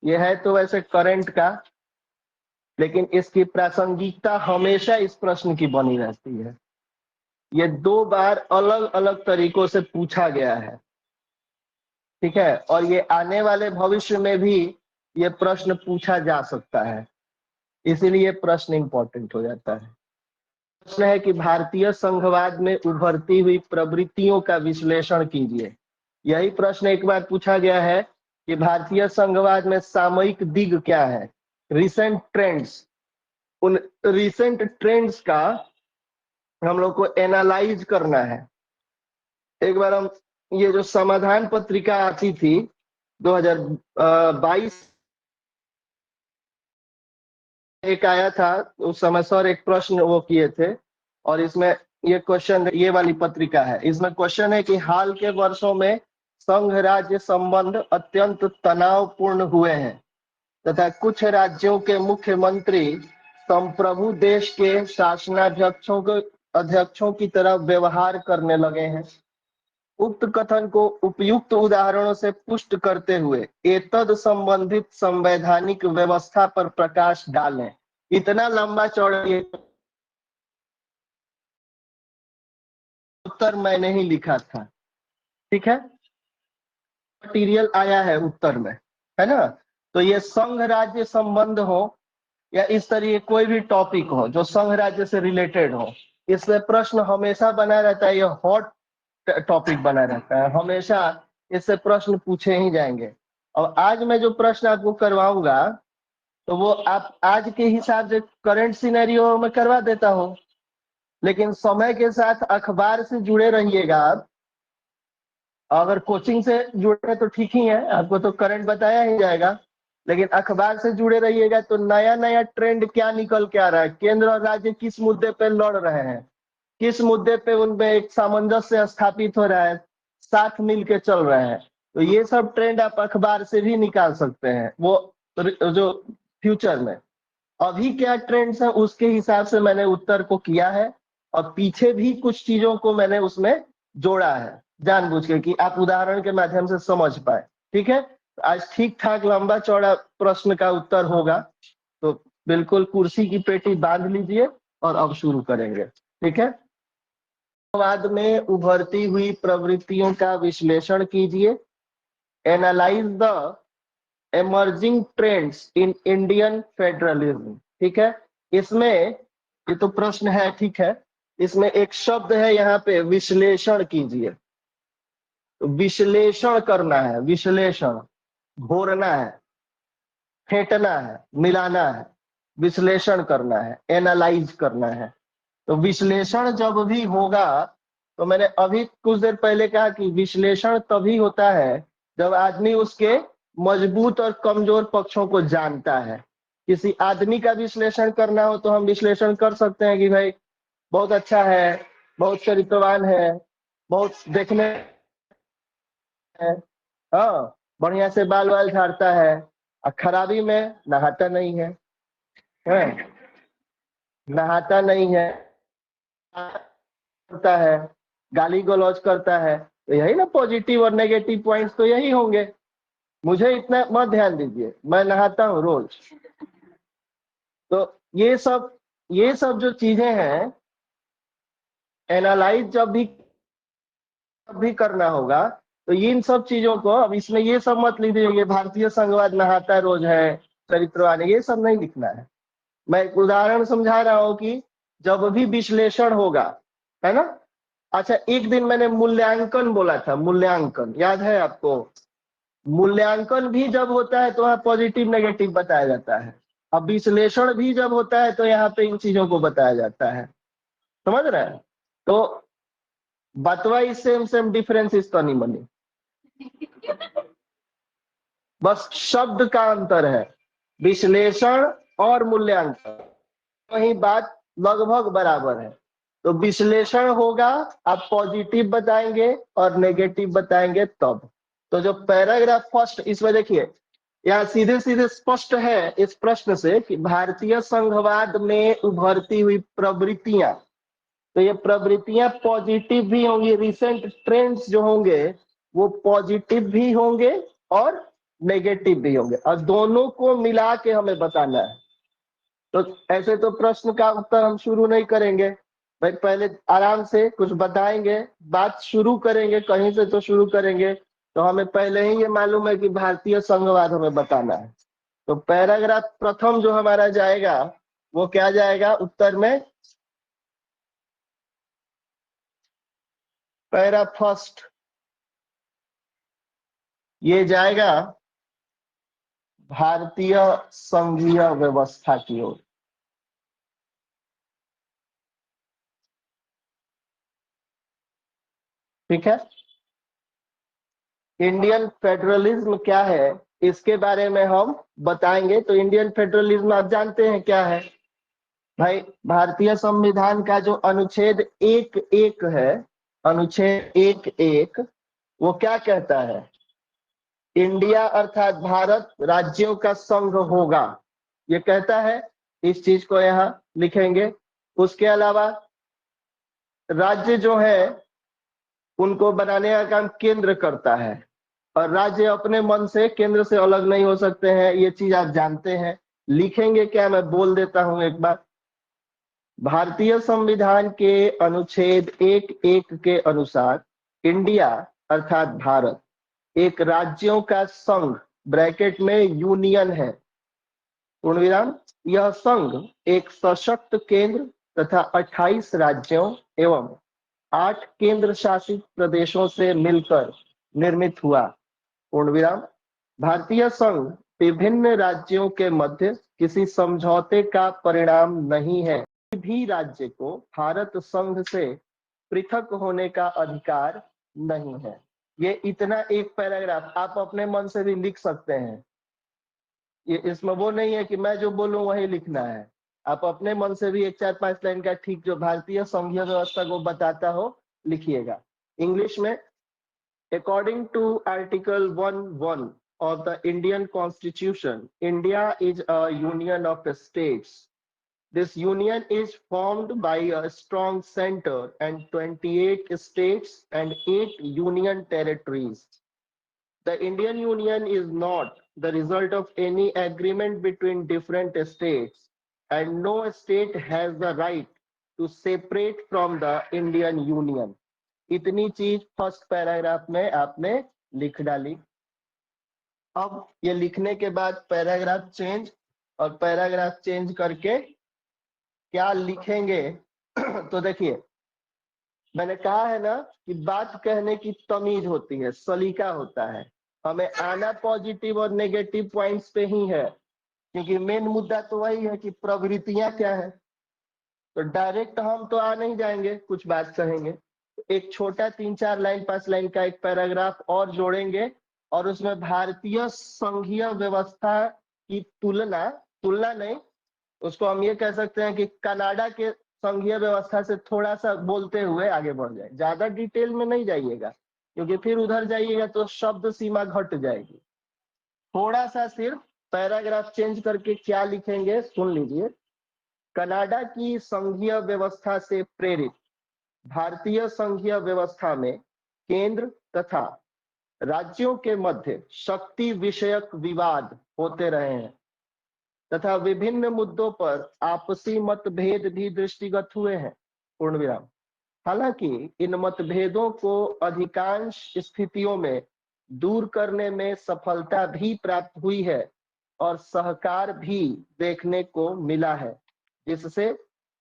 ये है तो वैसे करंट का, लेकिन इसकी प्रासंगिकता हमेशा इस प्रश्न की बनी रहती है। ये 2 बार अलग अलग तरीकों से पूछा गया है, ठीक है, और ये आने वाले भविष्य में भी ये प्रश्न पूछा जा सकता है, इसीलिए प्रश्न इंपॉर्टेंट हो जाता है। प्रश्न है कि भारतीय संघवाद में उभरती हुई प्रवृत्तियों का विश्लेषण कीजिए। यही प्रश्न एक बार पूछा गया है कि भारतीय संघवाद में सामयिक दिग क्या है, रिसेंट ट्रेंड्स। उन रिसेंट ट्रेंड्स का हम लोग को एनालाइज करना है। एक बार हम ये जो समाधान पत्रिका आती थी 2022 एक आया था, उस समय सर एक प्रश्न वो किए थे, और इसमें ये क्वेश्चन, ये वाली पत्रिका है, इसमें क्वेश्चन है कि हाल के वर्षों में संघ राज्य संबंध अत्यंत तनावपूर्ण हुए हैं तथा कुछ राज्यों के मुख्यमंत्री संप्रभु देश के शासनाध्यक्षों की तरह व्यवहार करने लगे हैं। उक्त कथन को उपयुक्त उदाहरणों से पुष्ट करते हुए एतद संबंधित संवैधानिक व्यवस्था पर प्रकाश डालें। इतना लंबा चौड़ा उत्तर मैंने ही लिखा था, ठीक है, मटीरियल आया है उत्तर में, है ना। तो ये संघ राज्य संबंध हो या इस तरह कोई भी टॉपिक हो जो संघ राज्य से रिलेटेड हो, इसमें प्रश्न हमेशा बना रहता है, ये हॉट टॉपिक बना रहता है, हमेशा इससे प्रश्न पूछे ही जाएंगे। और आज मैं जो प्रश्न आपको करवाऊंगा तो वो आप आज के हिसाब से करंट सिनेरियो में करवा देता हूं, लेकिन समय के साथ अखबार से जुड़े रहिएगा आप। अगर कोचिंग से जुड़े तो ठीक ही है, आपको तो करंट बताया ही जाएगा, लेकिन अखबार से जुड़े रहिएगा तो नया नया ट्रेंड क्या निकल के आ रहा है, केंद्र और राज्य किस मुद्दे पे लड़ रहे हैं, किस मुद्दे पे उनमें एक सामंजस्य स्थापित हो रहा है, साथ मिल के चल रहे हैं। तो ये सब ट्रेंड आप अखबार से भी निकाल सकते हैं, वो जो फ्यूचर में अभी क्या ट्रेंड्स है उसके हिसाब से मैंने उत्तर को किया है, और पीछे भी कुछ चीजों को मैंने उसमें जोड़ा है जानबूझ के कि आप उदाहरण के माध्यम से समझ पाए, ठीक है। आज ठीक ठाक लंबा चौड़ा प्रश्न का उत्तर होगा, तो बिल्कुल कुर्सी की पेटी बांध लीजिए और अब शुरू करेंगे, ठीक है। बाद में उभरती हुई प्रवृत्तियों का विश्लेषण कीजिए। Analyse the emerging trends in Indian federalism, ठीक है। इसमें ये तो प्रश्न है, ठीक है, इसमें एक शब्द है यहाँ पे, विश्लेषण कीजिए। तो विश्लेषण करना है, विश्लेषण, घोरना है, फेंटना है, मिलाना है, विश्लेषण करना है, एनालाइज करना है। तो विश्लेषण जब भी होगा, तो मैंने अभी कुछ देर पहले कहा कि विश्लेषण तभी होता है जब आदमी उसके मजबूत और कमजोर पक्षों को जानता है। किसी आदमी का विश्लेषण करना हो तो हम विश्लेषण कर सकते हैं कि भाई बहुत अच्छा है, बहुत चरित्रवान है, बहुत देखने है, हाँ, बढ़िया से बाल बाल झाड़ता है, और खराबी में नहाता नहीं है, नहाता नहीं है, करता है, गाली गलौज करता है, तो यही ना पॉजिटिव और नेगेटिव पॉइंट्स तो यही होंगे। मुझे इतना मत ध्यान दीजिए, मैं नहाता हूँ रोज। तो ये सब जो चीजें हैं, एनालाइज जब भी करना होगा, तो इन सब चीजों को, अब इसमें ये सब मत लिख दीजिए भारतीय संघवाद नहाता रोज है, चरित्रवान, ये सब नहीं लिखना है। मैं एक उदाहरण समझा रहा हूं कि जब भी विश्लेषण होगा, है ना। अच्छा, एक दिन मैंने मूल्यांकन बोला था, मूल्यांकन याद है आपको। मूल्यांकन भी जब होता है तो वहां पॉजिटिव नेगेटिव बताया जाता है, अब विश्लेषण भी जब होता है तो यहाँ पे इन चीजों को बताया जाता है, समझ रहे हैं। तो बतवा सेम सेम डिफरेंस इस तो नहीं बनी, बस शब्द का अंतर है, विश्लेषण और मूल्यांकन, वही बात लगभग बराबर है। तो विश्लेषण होगा, आप पॉजिटिव बताएंगे और नेगेटिव बताएंगे तब। तो जो पैराग्राफ फर्स्ट, इसमें देखिए यहाँ सीधे सीधे स्पष्ट है इस प्रश्न से कि भारतीय संघवाद में उभरती हुई प्रवृत्तियां, तो ये प्रवृत्तियां पॉजिटिव भी होंगी, रिसेंट ट्रेंड्स जो होंगे वो पॉजिटिव भी होंगे और नेगेटिव भी होंगे, और दोनों को मिला के हमें बताना है। तो ऐसे तो प्रश्न का उत्तर हम शुरू नहीं करेंगे भाई, पहले आराम से कुछ बताएंगे, बात शुरू करेंगे, कहीं से तो शुरू करेंगे। तो हमें पहले ही ये मालूम है कि भारतीय संघवाद हमें बताना है। तो पैराग्राफ प्रथम जो हमारा जाएगा वो क्या जाएगा उत्तर में, पैरा फर्स्ट ये जाएगा भारतीय संघीय व्यवस्था की ओर। ठीक है, इंडियन फेडरलिज्म क्या है इसके बारे में हम बताएंगे। तो इंडियन फेडरलिज्म आप जानते हैं क्या है भाई, भारतीय संविधान का जो अनुच्छेद 1(1) है, अनुच्छेद 1(1) वो क्या कहता है, इंडिया अर्थात भारत राज्यों का संघ होगा, ये कहता है। इस चीज को यहाँ लिखेंगे। उसके अलावा राज्य जो है उनको बनाने का काम केंद्र करता है, और राज्य अपने मन से केंद्र से अलग नहीं हो सकते हैं, ये चीज आप जानते हैं। लिखेंगे क्या, मैं बोल देता हूं एक बार। भारतीय संविधान के अनुच्छेद 1(1) के अनुसार इंडिया अर्थात भारत एक राज्यों का संघ ब्रैकेट में यूनियन है, पूर्ण विराम। यह संघ एक सशक्त केंद्र तथा 28 राज्यों एवं 8 केंद्र शासित प्रदेशों से मिलकर निर्मित हुआ, पूर्ण विराम। भारतीय संघ विभिन्न राज्यों के मध्य किसी समझौते का परिणाम नहीं है। किसी भी राज्य को भारत संघ से पृथक होने का अधिकार नहीं है। ये इतना एक पैराग्राफ आप अपने मन से भी लिख सकते हैं। ये इसमें वो नहीं है कि मैं जो बोलूं वही लिखना है, आप अपने मन से भी एक 4-5 लाइन का ठीक जो भारतीय संघीय व्यवस्था को बताता हो लिखिएगा इंग्लिश में। According to Article 1(1) of the Indian Constitution, India is a union of states. This union is formed by a strong center and 28 states and 8 union territories. The Indian Union is not the result of any agreement between different states, and no state has the right to separate from the Indian Union. इतनी चीज first paragraph में आपने लिख डाली। अब ये लिखने के बाद पैराग्राफ चेंज, और पैराग्राफ चेंज करके क्या लिखेंगे तो देखिए, मैंने कहा है ना कि बात कहने की तमीज होती है, सलीका होता है। हमें आना पॉजिटिव और नेगेटिव पॉइंट्स पे ही है, क्योंकि मेन मुद्दा तो वही है कि प्रवृत्तियां क्या है। तो डायरेक्ट हम तो आ नहीं जाएंगे, कुछ बात कहेंगे, एक छोटा 3-4 लाइन 5 लाइन का एक पैराग्राफ और जोड़ेंगे, और उसमें भारतीय संघीय व्यवस्था की तुलना, तुलना नहीं, उसको हम ये कह सकते हैं कि कनाडा के संघीय व्यवस्था से थोड़ा सा बोलते हुए आगे बढ़ जाए। ज्यादा डिटेल में नहीं जाइएगा, क्योंकि फिर उधर जाइएगा तो शब्द सीमा घट जाएगी। थोड़ा सा सिर्फ पैराग्राफ चेंज करके क्या लिखेंगे सुन लीजिए। कनाडा की संघीय व्यवस्था से प्रेरित भारतीय संघीय व्यवस्था में केंद्र तथा राज्यों के मध्य शक्ति विषयक विवाद होते रहे हैं तथा विभिन्न मुद्दों पर आपसी मतभेद भी दृष्टिगत हुए हैं, पूर्ण विराम। हालांकि इन मतभेदों को अधिकांश स्थितियों में दूर करने में सफलता भी प्राप्त हुई है और सहकार भी देखने को मिला है, जिससे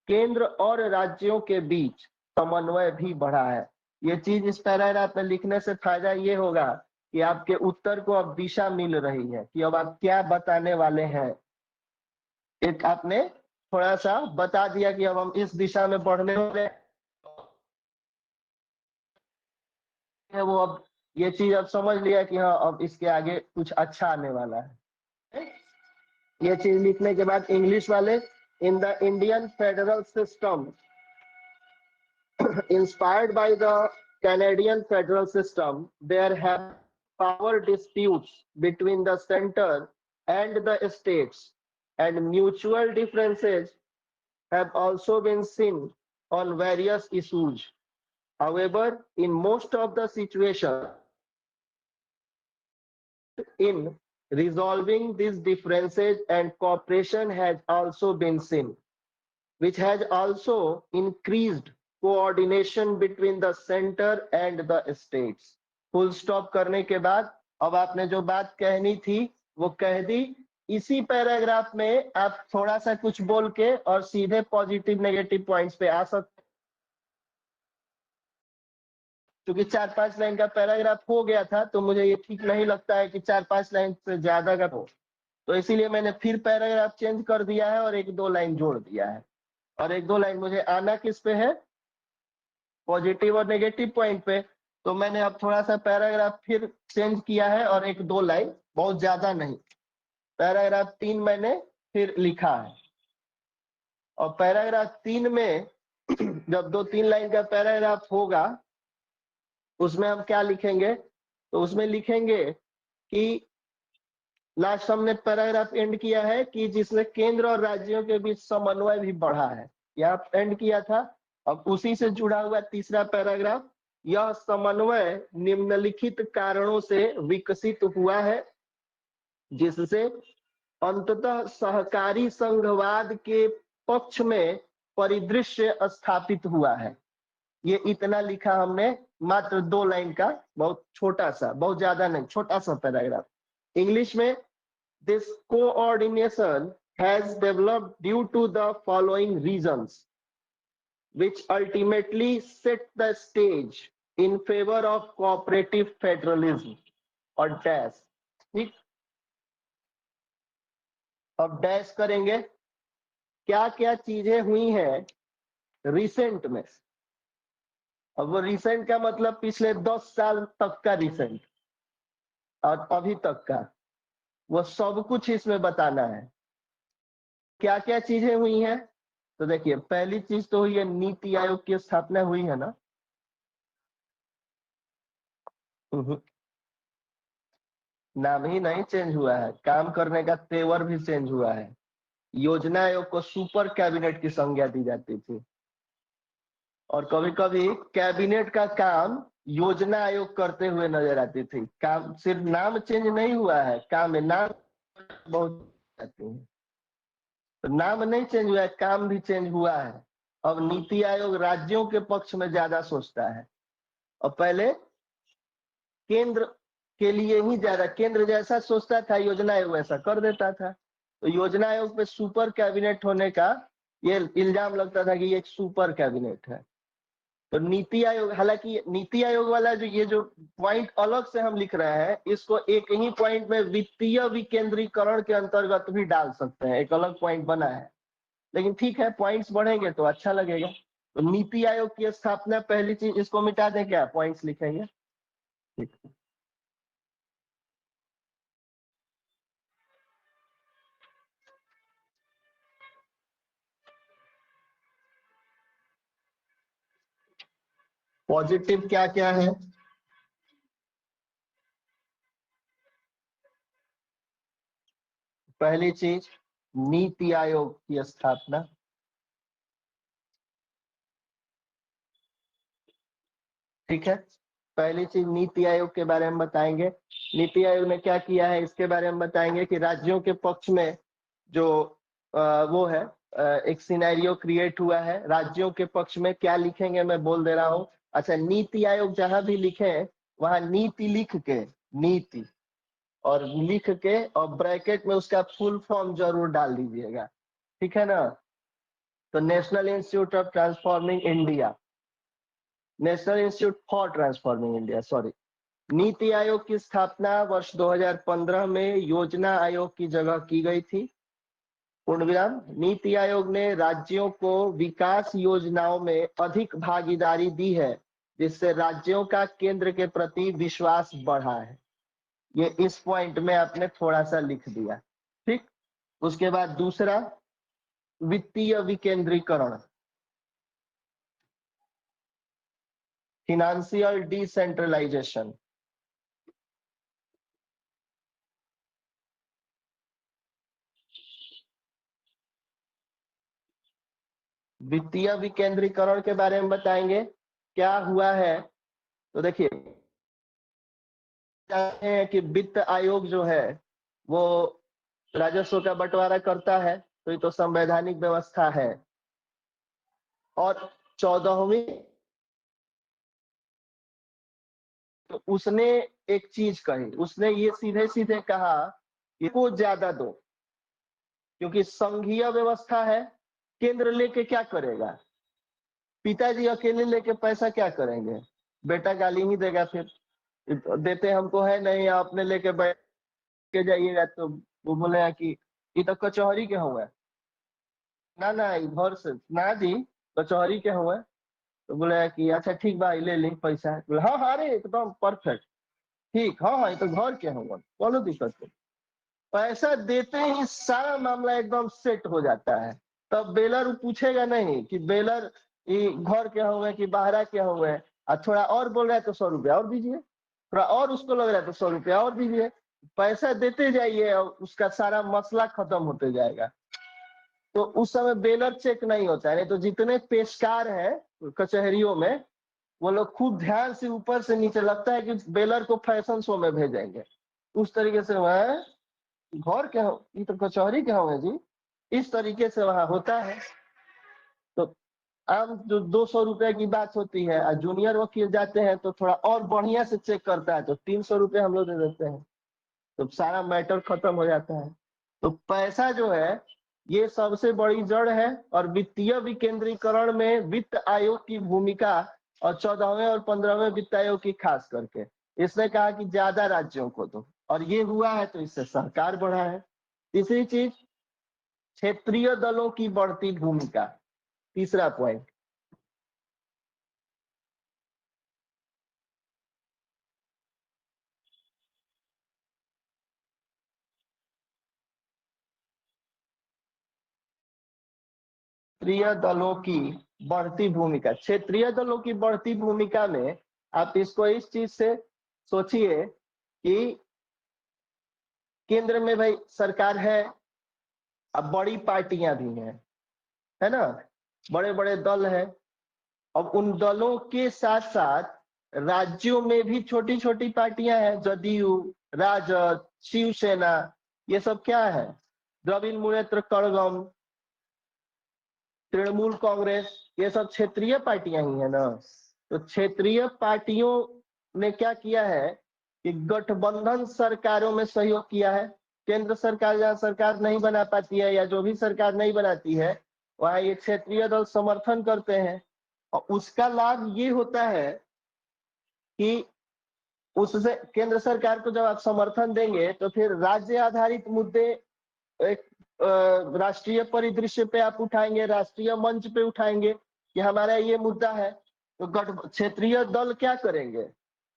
केंद्र और राज्यों के बीच समन्वय भी बढ़ा है। ये चीज इस पैराग्राफ में लिखने से फायदा ये होगा कि आपके उत्तर को अब दिशा मिल रही है कि अब आप क्या बताने वाले हैं। एक आपने थोड़ा सा बता दिया कि अब हम इस दिशा में बढ़ने वाले हैं, वो अब ये चीज अब समझ लिया कि हाँ अब इसके आगे कुछ अच्छा आने वाला है। ये चीज लिखने के बाद इंग्लिश वाले, in the Indian federal system inspired by the Canadian federal system, there have power disputes between the center and the states, and mutual differences have also been seen on various issues. However, in most of the situations, in resolving these differences and cooperation has also been seen, which has also increased coordination between the center and the states. Full stop करने के बाद अब आपने जो बात कहनी थी वो कह दी। इसी पैराग्राफ में आप थोड़ा सा कुछ बोल के और सीधे पॉजिटिव नेगेटिव पॉइंट्स पे आ सकते। क्योंकि 4-5 लाइन का पैराग्राफ हो गया था तो मुझे ये ठीक नहीं लगता है कि 4-5 लाइन से ज्यादा का हो, तो इसीलिए मैंने फिर पैराग्राफ चेंज कर दिया है और 1-2 लाइन जोड़ दिया है। और 1-2 लाइन मुझे आना किस पे है, पॉजिटिव और नेगेटिव पॉइंट पे। तो मैंने अब थोड़ा सा पैराग्राफ फिर चेंज किया है और 1-2 लाइन, बहुत ज्यादा नहीं। पैराग्राफ 3 मैंने फिर लिखा है और पैराग्राफ 3 में जब 2-3 लाइन का पैराग्राफ होगा उसमें हम क्या लिखेंगे, तो उसमें लिखेंगे कि लास्ट हमने पैराग्राफ एंड किया है कि जिसमें केंद्र और राज्यों के बीच समन्वय भी बढ़ा है, यहाँ एंड किया था। अब उसी से जुड़ा हुआ तीसरा पैराग्राफ, यह समन्वय निम्नलिखित कारणों से विकसित हुआ है जिससे अंततः सहकारी संघवाद के पक्ष में परिदृश्य स्थापित हुआ है। ये इतना लिखा हमने, मात्र 2 लाइन का, बहुत छोटा सा, बहुत ज्यादा नहीं, छोटा सा पैराग्राफ। इंग्लिश में this coordination has developed due to the following reasons, which ultimately set the stage in favor of cooperative federalism और डैश। ठीक, अब डैश करेंगे क्या क्या चीजें हुई हैं रिसेंट में। अब वो रिसेंट का मतलब पिछले 10 साल तक का रिसेंट और अभी तक का, वो सब कुछ इसमें बताना है। क्या क्या चीजें हुई हैं, तो देखिए पहली चीज तो हुई है नीति आयोग की स्थापना हुई है ना। नाम ही नहीं चेंज हुआ है, काम करने का तेवर भी चेंज हुआ है। योजना आयोग को सुपर कैबिनेट की संज्ञा दी जाती थी और कभी कभी कैबिनेट का काम योजना आयोग करते हुए नजर आती थी। काम सिर्फ नाम चेंज नहीं हुआ है, काम में नाम बहुत आते हैं, तो नाम नहीं चेंज हुआ है, काम भी चेंज हुआ है। अब नीति आयोग राज्यों के पक्ष में ज्यादा सोचता है और पहले केंद्र के लिए ही ज्यादा, केंद्र जैसा सोचता था योजना आयोग वैसा कर देता था। तो योजना आयोग पे सुपर कैबिनेट होने का ये इल्जाम लगता था कि ये एक सुपर कैबिनेट है। तो नीति आयोग, हालांकि नीति आयोग वाला जो ये जो पॉइंट अलग से हम लिख रहे हैं, इसको एक ही पॉइंट में वित्तीय विकेंद्रीकरण के अंतर्गत भी डाल सकते हैं, एक अलग पॉइंट बना है। लेकिन ठीक है, पॉइंट्स बढ़ेंगे तो अच्छा लगेगा। तो नीति आयोग की स्थापना पहली चीज, इसको मिटा दें क्या, पॉइंट्स लिखेंगे। ठीक, पॉजिटिव क्या क्या है, पहली चीज नीति आयोग की स्थापना। ठीक है, पहली चीज नीति आयोग के बारे में बताएंगे। नीति आयोग ने क्या किया है इसके बारे में बताएंगे कि राज्यों के पक्ष में जो वो है, एक सिनेरियो क्रिएट हुआ है। राज्यों के पक्ष में क्या लिखेंगे मैं बोल दे रहा हूँ। अच्छा, नीति आयोग जहां भी लिखे वहां नीति लिख के, नीति और लिख के और ब्रैकेट में उसका फुल फॉर्म जरूर डाल दीजिएगा, ठीक है ना। तो national institute of transforming India, national institute for transforming India, sorry. NITI Aayog की स्थापना वर्ष 2015 में योजना आयोग की जगह की गई थी। पूर्णविराम। नीति आयोग ने राज्यों को विकास योजनाओं में अधिक भागीदारी दी है जिससे राज्यों का केंद्र के प्रति विश्वास बढ़ा है। ये इस पॉइंट में आपने थोड़ा सा लिख दिया, ठीक। उसके बाद दूसरा, वित्तीय विकेंद्रीकरण, फिनेंशियल डिसेंट्रलाइजेशन। वित्तीय विकेंद्रीकरण के बारे में बताएंगे क्या हुआ है। तो देखिए, चाहते हैं कि वित्त आयोग जो है वो राजस्व का बंटवारा करता है, तो ये तो संवैधानिक व्यवस्था है। और 14वीं, तो उसने एक चीज कही, उसने ये सीधे सीधे कहा कि को ज्यादा दो, क्योंकि संघीय व्यवस्था है, केंद्र लेके क्या करेगा, पिताजी अकेले लेके पैसा क्या करेंगे, बेटा गाली ही देगा फिर, देते हमको है नहीं, आपने लेके बैठ के जाइएगा, तो वो बोले कि ये तो कचहरी के हुए, ना ना घर से ना जी, कचहरी के हुए। तो बोले कि अच्छा ठीक बा, ले ली पैसा, बोले हाँ हाँ, अरे एकदम परफेक्ट, ठीक, हाँ हाँ, ये तो घर के हुए, कोनो दिक्कत नहीं। पैसा देते ही सारा मामला एकदम सेट हो जाता है। तब बेलर पूछेगा नहीं कि बेलर ये घर के हुए कि बाहरा के हुए, और थोड़ा और बोल रहा है तो 100 रुपया और दीजिए, थोड़ा और उसको लग रहा है तो 100 रुपया और दीजिए। पैसा देते जाइए और उसका सारा मसला खत्म होते जाएगा। तो उस समय बेलर चेक नहीं होता है, नहीं तो जितने पेशकार हैं कचहरियों में, वो लोग खूब ध्यान से ऊपर से नीचे, लगता है कि बेलर को फैशन शो में भेजेंगे, उस तरीके से वह घर के ये तो कचहरी के होंगे जी, इस तरीके से वहां होता है। तो आम जो 200 रुपए की बात होती है, और जूनियर वकील जाते हैं तो थोड़ा और बढ़िया से चेक करता है, तो 300 रुपए हम लोग दे देते हैं, तो सारा मैटर खत्म हो जाता है। तो पैसा जो है ये सबसे बड़ी जड़ है, और वित्तीय विकेंद्रीकरण में वित्त आयोग की भूमिका, और 14वें और 15वें वित्त आयोग की खास करके, इसने कहा कि ज्यादा राज्यों को दो, और ये हुआ है तो इससे सहकार बढ़ा है। तीसरी चीज, क्षेत्रीय दलों की बढ़ती भूमिका, तीसरा पॉइंट। क्षेत्रीय दलों की बढ़ती भूमिका, क्षेत्रीय दलों की बढ़ती भूमिका में आप इसको इस चीज से सोचिए कि केंद्र में भाई सरकार है, अब बड़ी पार्टियां भी हैं, है ना, बड़े बड़े दल हैं। अब उन दलों के साथ साथ राज्यों में भी छोटी छोटी पार्टियां हैं, जदयू, राजद, शिवसेना, ये सब क्या है, द्रविड़ मुनेत्र कड़गम, तृणमूल कांग्रेस, ये सब क्षेत्रीय पार्टियां ही है ना। तो क्षेत्रीय पार्टियों ने क्या किया है कि गठबंधन सरकारों में सहयोग किया है। केंद्र सरकार जहां सरकार नहीं बना पाती है, या जो भी सरकार नहीं बनाती है, वहां ये क्षेत्रीय दल समर्थन करते हैं। और उसका लाभ ये होता है कि उससे केंद्र सरकार को जब आप समर्थन देंगे, तो फिर राज्य आधारित मुद्दे एक राष्ट्रीय परिदृश्य पे आप उठाएंगे, राष्ट्रीय मंच पे उठाएंगे कि हमारा ये मुद्दा है। तो क्षेत्रीय दल क्या करेंगे,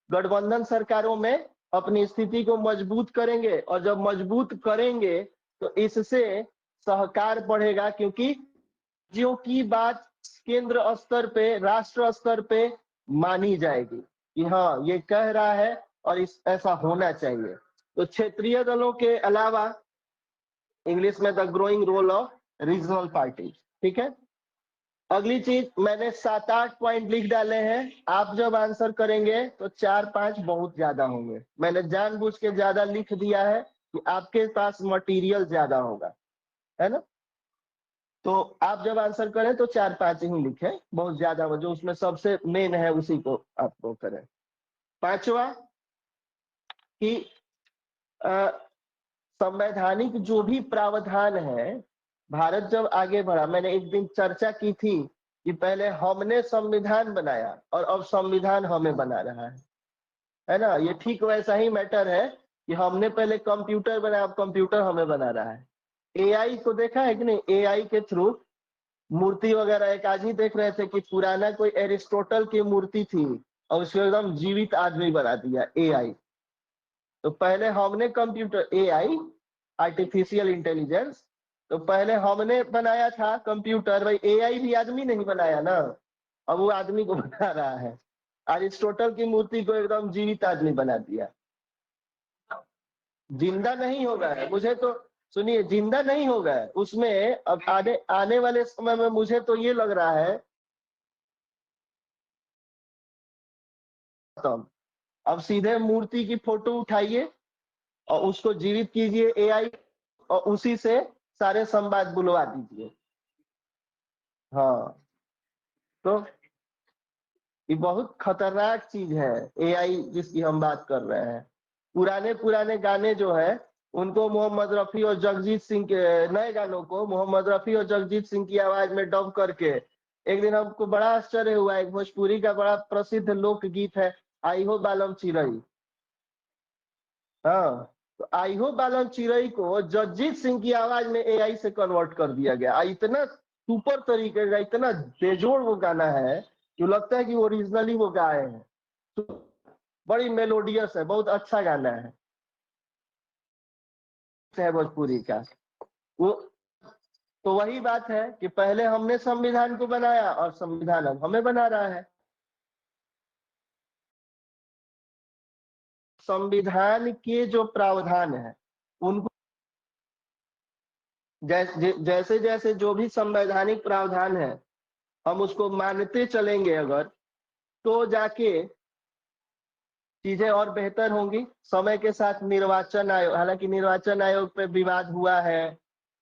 गठबंधन सरकारों में अपनी स्थिति को मजबूत करेंगे, और जब मजबूत करेंगे तो इससे सहकार बढ़ेगा, क्योंकि राज्यों की बात केंद्र स्तर पे, राष्ट्र स्तर पे मानी जाएगी कि हाँ ये कह रहा है और इस ऐसा होना चाहिए। तो क्षेत्रीय दलों के अलावा इंग्लिश में the growing role of regional party, ठीक है। अगली चीज, मैंने 7-8 पॉइंट लिख डाले हैं, आप जब आंसर करेंगे तो 4-5 बहुत ज्यादा होंगे, मैंने जानबूझ के ज्यादा लिख दिया है कि आपके पास मटेरियल ज्यादा होगा, है ना। तो आप जब आंसर करें तो 4-5 ही लिखें, बहुत ज्यादा हो, जो उसमें सबसे मेन है उसी को आपको करें। पांचवा कि संवैधानिक जो भी प्रावधान है, भारत जब आगे बढ़ा, मैंने एक दिन चर्चा की थी कि पहले हमने संविधान बनाया और अब संविधान हमें बना रहा है ना। ये ठीक वैसा ही मैटर है कि हमने पहले कंप्यूटर बनाया, अब कंप्यूटर हमें बना रहा है। एआई को देखा है कि नहीं, एआई के थ्रू मूर्ति वगैरह, एक आज ही देख रहे थे कि पुराना कोई एरिस्टोटल की मूर्ति थी और उसको एकदम जीवित आदमी बना दिया एआई। तो पहले हमने कंप्यूटर, एआई, आर्टिफिशियल इंटेलिजेंस, तो पहले हमने बनाया था कंप्यूटर, भाई एआई भी आदमी नहीं बनाया ना, अब वो आदमी को बना रहा है। अरिस्टोटल की मूर्ति को एकदम जीवित आदमी बना दिया। जिंदा नहीं होगा है, मुझे तो सुनिए, जिंदा नहीं होगा है उसमें, अब आने आने वाले समय में मुझे तो ये लग रहा है, तब अब सीधे मूर्ति की फोटो उठाइए, और उसको जीवित कीजिए एआई, और उसी से सारे संवाद बुलवा दीजिए। हाँ, तो ये बहुत खतरनाक चीज है एआई जिसकी हम बात कर रहे हैं। पुराने पुराने गाने जो है उनको मोहम्मद रफी और जगजीत सिंह के, नए गानों को मोहम्मद रफी और जगजीत सिंह की आवाज में डब करके, एक दिन हमको बड़ा आश्चर्य हुआ, एक भोजपुरी का बड़ा प्रसिद्ध लोकगीत है आई हो बालम चिरई। हाँ, तो आई हो बालम चिरई को जगजीत सिंह की आवाज में एआई से कन्वर्ट कर दिया गया। इतना सुपर तरीके का, इतना बेजोड़ वो गाना है जो लगता है कि ओरिजिनली वो गाए हैं। तो बड़ी मेलोडियस है, बहुत अच्छा गाना है भोजपुरी का वो। तो वही बात है कि पहले हमने संविधान को बनाया और संविधान अब हमें बना रहा है। संविधान के जो प्रावधान है उनको जैसे जैसे जो भी संवैधानिक प्रावधान है हम उसको मानते चलेंगे अगर, तो जाके चीजें और बेहतर होंगी। समय के साथ निर्वाचन आयोग, हालांकि निर्वाचन आयोग पे विवाद हुआ है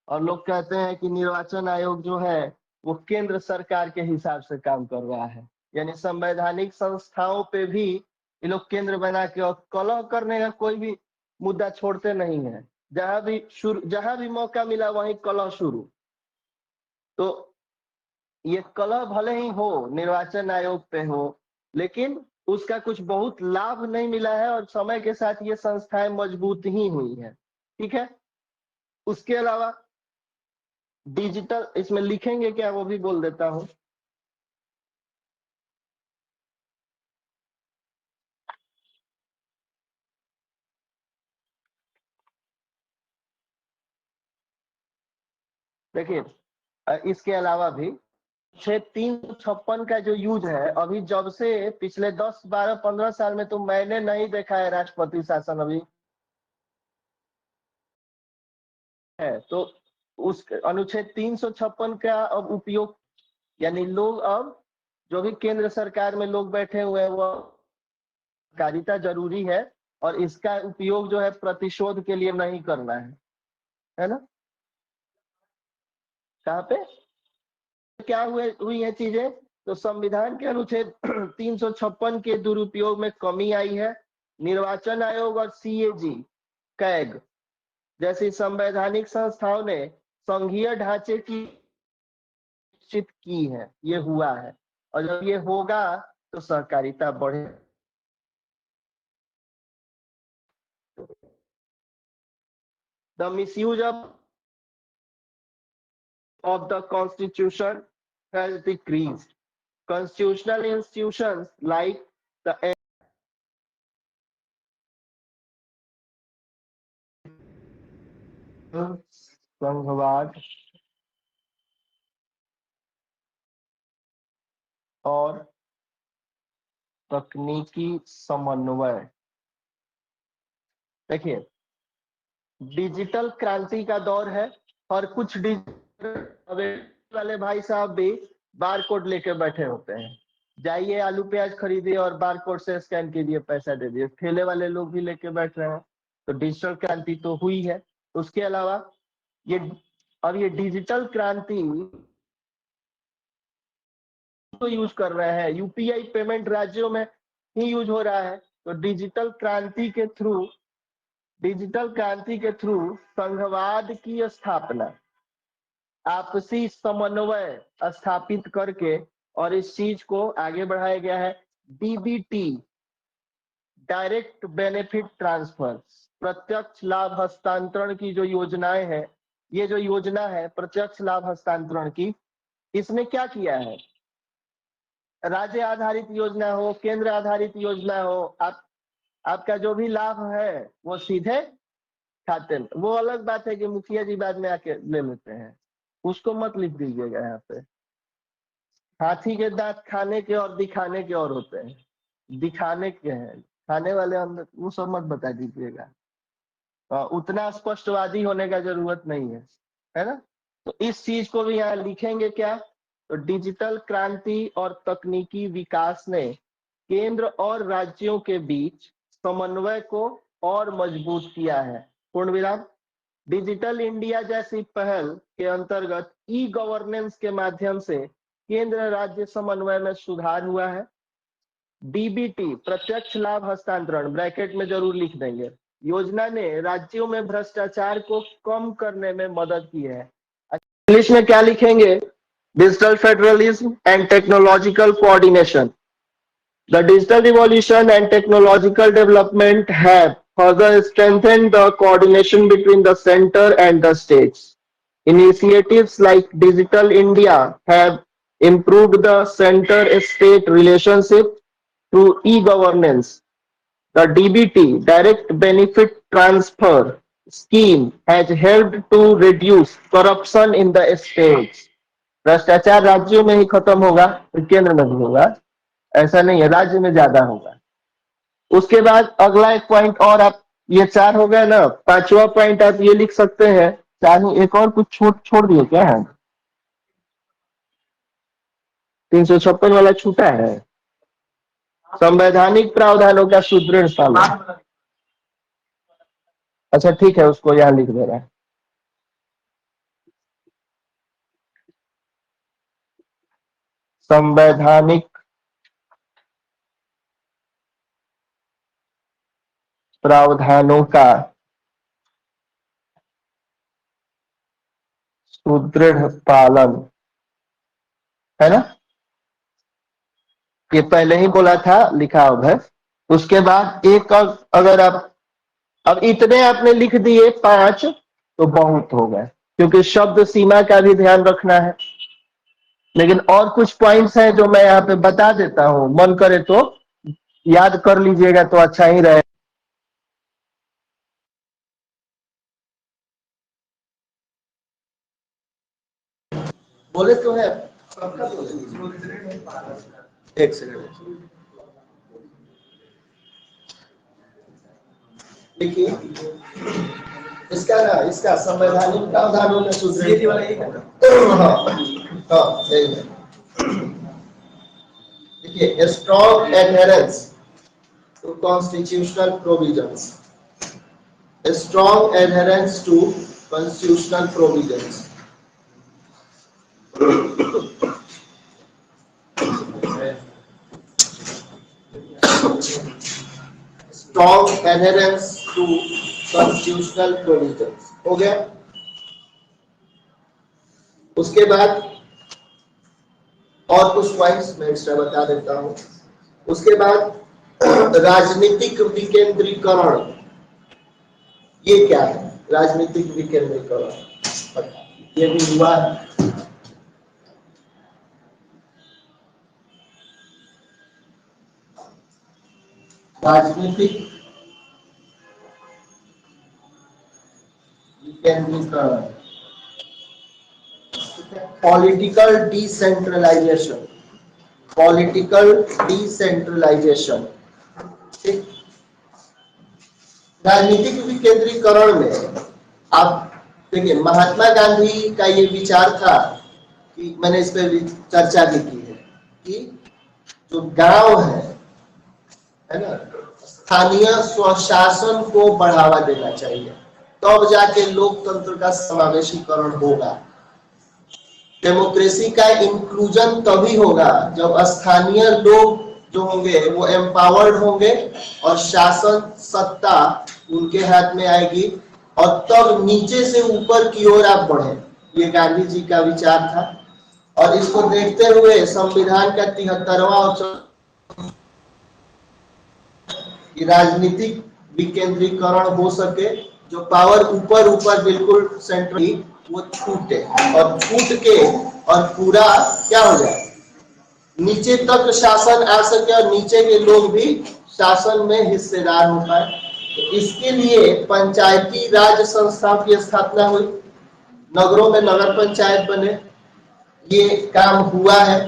और लोग कहते हैं कि निर्वाचन आयोग जो है वो केंद्र सरकार के हिसाब से काम कर रहा है, यानी संवैधानिक संस्थाओं पे भी ये लोग केंद्र बना के और कलह करने का कोई भी मुद्दा छोड़ते नहीं है। जहां भी मौका मिला वहीं कलह शुरू। तो ये कलह भले ही हो निर्वाचन आयोग पे हो, लेकिन उसका कुछ बहुत लाभ नहीं मिला है और समय के साथ ये संस्थाएं मजबूत ही हुई है। ठीक है, उसके अलावा डिजिटल, इसमें लिखेंगे क्या वो भी बोल देता हूं। देखिए, इसके अलावा भी 356 का जो यूज है अभी, जब से पिछले 10 12 15 साल में तो मैंने नहीं देखा है राष्ट्रपति शासन अभी है। तो उस अनुच्छेद 356 का अब उपयोग, यानी लोग अब जो भी केंद्र सरकार में लोग बैठे हुए हैं वो कारिता जरूरी है और इसका उपयोग जो है प्रतिशोध के लिए नहीं करना है ना। कहाँ पे क्या हुई है चीजें, तो संविधान के अनुच्छेद 356 के दुरुपयोग में कमी आई है। निर्वाचन आयोग और सीएजी, कैग जैसी संवैधानिक संस्थाओं ने संघीय ढांचे की निश्चित की है, ये हुआ है। और जब ये होगा तो सहकारिता बढ़े। The misuse of the constitution has decreased. Constitutional institutions like the संघवाद और तकनीकी समन्वय। देखिए, डिजिटल क्रांति का दौर है और कुछ डिजिटल वाले भाई साहब भी बार कोड लेके बैठे होते हैं, जाइए आलू प्याज खरीदिए और बार कोड से स्कैन कीजिए पैसा दे दिए, ठेले वाले लोग भी लेके बैठ रहे हैं। तो डिजिटल क्रांति तो हुई है। उसके अलावा ये अब ये डिजिटल क्रांति तो यूज कर रहे हैं, यूपीआई पेमेंट राज्यों में ही यूज हो रहा है। तो डिजिटल क्रांति के थ्रू संघवाद की स्थापना, आपसी समन्वय स्थापित करके और इस चीज को आगे बढ़ाया गया है। डीबीटी, डायरेक्ट बेनिफिट ट्रांसफर, प्रत्यक्ष लाभ हस्तांतरण की जो योजनाएं हैं, ये जो योजना है प्रत्यक्ष लाभ हस्तांतरण की, इसने क्या किया है, राज्य आधारित योजना हो केंद्र आधारित योजना हो, आपका जो भी लाभ है वो सीधे खाते में। वो अलग बात है कि मुखिया जी बाद में आके ले लेते हैं, उसको मत लिख दीजिएगा यहाँ पे। हाथी के दांत खाने के और दिखाने के और होते हैं, दिखाने के हैं, खाने वाले अंदर वो सब मत बता दीजिएगा। उतना स्पष्टवादी होने का जरूरत नहीं है ना। तो इस चीज को भी यहाँ लिखेंगे क्या, तो डिजिटल क्रांति और तकनीकी विकास ने केंद्र और राज्यों के बीच समन्वय को और मजबूत किया है। पूर्ण विराम। डिजिटल इंडिया जैसी पहल के अंतर्गत ई गवर्नेंस के माध्यम से केंद्र राज्य समन्वय में सुधार हुआ है। डीबीटी प्रत्यक्ष लाभ हस्तांतरण ब्रैकेट में जरूर लिख देंगे, योजना ने राज्यों में भ्रष्टाचार को कम करने में मदद की है। इंग्लिश में क्या लिखेंगे? Digital federalism and technological coordination. The digital revolution and technological development have further strengthened the coordination between the center and the states. Initiatives like Digital India have improved the center-state relationship through e-governance. The DBT, Direct Benefit Transfer scheme, has helped to reduce corruption in the states. भ्रष्टाचार राज्यों में ही खत्म होगा तो केंद्र में भी होगा, ऐसा नहीं है, राज्य में ज्यादा होगा। उसके बाद अगला एक पॉइंट और, आप ये 4 हो गया ना, 5वां पॉइंट आप ये लिख सकते हैं, चाहे एक और कुछ छोड़ दिए क्या है? 356 वाला छूटा है। संवैधानिक प्रावधानों का सुदृढ़ पालन। अच्छा ठीक है, उसको यहां लिख दे रहा है। संवैधानिक प्रावधानों का सुदृढ़ पालन, है ना? ये पहले ही बोला था, लिखा उधर। उसके बाद एक अगर आप अब इतने आपने लिख दिए 5 तो बहुत हो गए, क्योंकि शब्द सीमा का भी ध्यान रखना है। लेकिन और कुछ पॉइंट्स हैं जो मैं यहाँ पे बता देता हूं, मन करे तो याद कर लीजिएगा तो अच्छा ही रहे। बोले तो है, एक सेकंड देखिए, इसका ना, इसका संवैधानिक प्रावधानों में सुदृढ़ वाला यही है। हाँ यही है। देखिए, strong adherence to constitutional provisions, strong adherence to constitutional provisions. Strong adherence to constitutional provisions हो गया। उसके बाद और कुछ पॉइंट्स मैं एक्स्ट्रा बता देता हूं। उसके बाद राजनीतिक विकेंद्रीकरण, ये क्या है? राजनीतिक विकेंद्रीकरण ये भी हुआ है। राजनीतिक विकेंद्रीकरण, पॉलिटिकल डिसेंट्रलाइजेशन, पॉलिटिकल डिसेंट्रलाइजेशन। ठीक, राजनीतिक विकेंद्रीकरण में आप देखिए, महात्मा गांधी का ये विचार था कि मैंने इस पर चर्चा भी की है कि जो गांव है ना, स्थानीय स्वशासन को बढ़ावा देना चाहिए, तब जाके लोकतंत्र का समावेशीकरण होगा। डेमोक्रेसी का इंक्लूजन तभी होगा जब स्थानीय लोग जो होंगे वो एम्पावर्ड होंगे और शासन सत्ता उनके हाथ में आएगी, और तब नीचे से ऊपर की ओर आप बढ़े। ये गांधी जी का विचार था, और इसको देखते हुए संविधान का 73वां और राजनीतिक विकेंद्रीकरण हो सके, जो पावर ऊपर ऊपर बिल्कुल सेंट्रल वो छूटे, और छूट के और पूरा क्या हो जाए, नीचे तक शासन आ सके और नीचे के लोग भी शासन में हिस्सेदार हो पाए। तो इसके लिए पंचायती राज संस्थाओं की स्थापना हुई, नगरों में नगर पंचायत बने, ये काम हुआ है।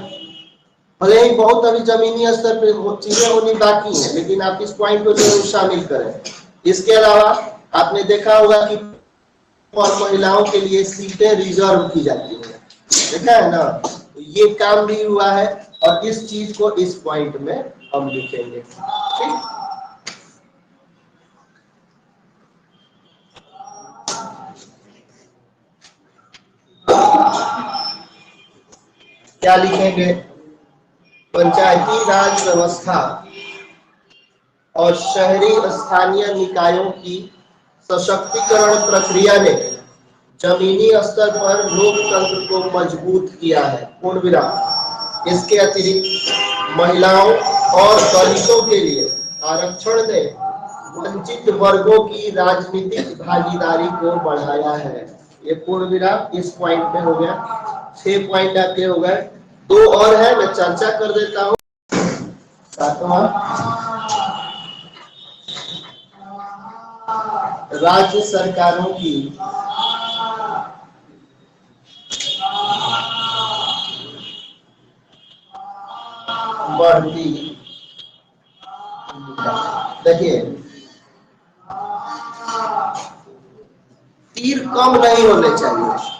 भले ही बहुत अभी जमीनी स्तर पर चीजें होनी बाकी हैं, लेकिन आप इस पॉइंट को जरूर शामिल करें। इसके अलावा आपने देखा होगा कि और महिलाओं के लिए सीटें रिजर्व की जाती है, देखा है ना? तो ये काम भी हुआ है, और इस चीज को इस पॉइंट में हम लिखेंगे। ठीक, क्या लिखेंगे? पंचायती राज व्यवस्था और शहरी स्थानीय निकायों की सशक्तिकरण प्रक्रिया ने जमीनी स्तर पर लोकतंत्र को मजबूत किया है, पूर्ण विराम। इसके अतिरिक्त महिलाओं और दलितों के लिए आरक्षण ने वंचित वर्गों की राजनीतिक भागीदारी को बढ़ाया है। ये पूर्ण विराम इस पॉइंट पे हो गया। 6 पॉइंट आपके हो गए। 2 और है, मैं चर्चा कर देता हूं। 7वां, राज्य सरकारों की बढ़ती, देखिए तीर कम नहीं होने चाहिए।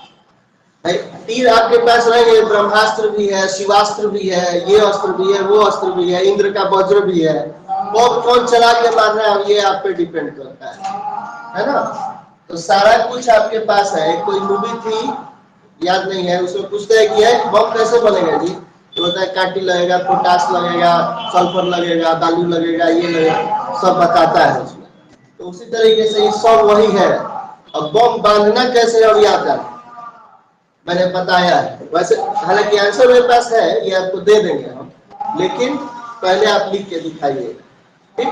तीर आपके पास रहेंगे, ब्रह्मास्त्र भी है, शिवास्त्र भी है, ये अस्त्र भी है, वो अस्त्र भी है, इंद्र का वज्र भी है। बहुत कौन चला के मारना है ये आप पे डिपेंड करता है ना। तो सारा कुछ आपके पास है। कोई मूवी थी, याद नहीं है, उसमें पूछता है कि बम कैसे बनेगा जी, तो होता है कांटी लगेगा, पोटास लगेगा, सल्फर लगेगा, बालू लगेगा, ये लगेगा, सब बताता है उसमें। तो उसी तरीके से ये सब वही है। अब बम बांधना कैसे अब याद है, मैंने बताया है। वैसे हालांकि आंसर मेरे पास है, ये आपको दे देंगे हम, लेकिन पहले आप लिख के दिखाइए, ठीक।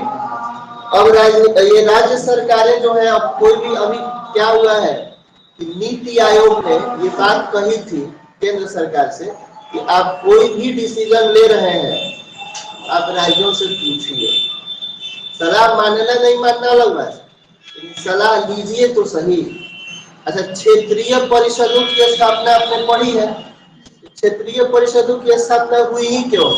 अब ये राज्य सरकारें जो है, अब कोई भी, अभी क्या हुआ है कि नीति आयोग ने ये बात कही थी केंद्र सरकार से कि आप कोई भी डिसीजन ले रहे हैं, आप राज्यों से पूछिए। सलाह मानना नहीं मानना अलग बात, सलाह लीजिए तो सही। अच्छा, क्षेत्रीय परिषदों की स्थापना आपने पढ़ी है। क्षेत्रीय परिषदों की स्थापना हुई ही क्यों?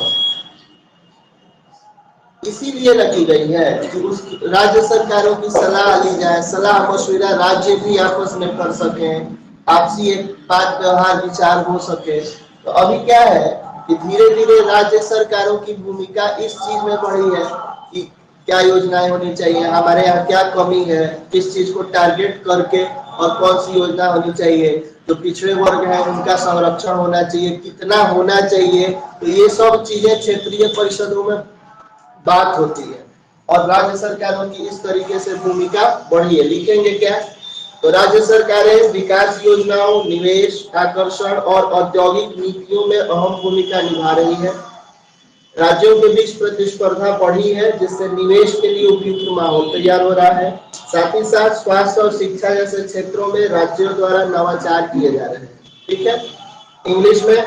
इसीलिए रखी गई है कि उस राज्य सरकारों की सलाह ली जाए, सलाह मशविरा राज्य भी आपस में कर सके, आपसी एक बात व्यवहार विचार हो सके। तो अभी क्या है कि धीरे धीरे राज्य सरकारों की भूमिका इस चीज में बढ़ी है कि क्या योजनाएं होनी चाहिए, हमारे यहाँ क्या कमी है, किस चीज को टारगेट करके और कौन सी योजना होनी चाहिए, जो पिछड़े वर्ग है उनका संरक्षण होना चाहिए, कितना होना चाहिए। तो ये सब चीजें क्षेत्रीय परिषदों में बात होती है और राज्य सरकारों की इस तरीके से भूमिका बढ़ी है। लिखेंगे क्या? तो राज्य सरकारें विकास योजनाओं, निवेश आकर्षण और औद्योगिक नीतियों में अहम भूमिका निभा रही है। राज्यों के बीच प्रतिस्पर्धा बढ़ी है, जिससे निवेश के लिए उपयुक्त माहौल तैयार हो रहा है। साथ ही साथ स्वास्थ्य और शिक्षा जैसे क्षेत्रों में राज्यों द्वारा नवाचार किए जा रहे हैं। ठीक है, इंग्लिश में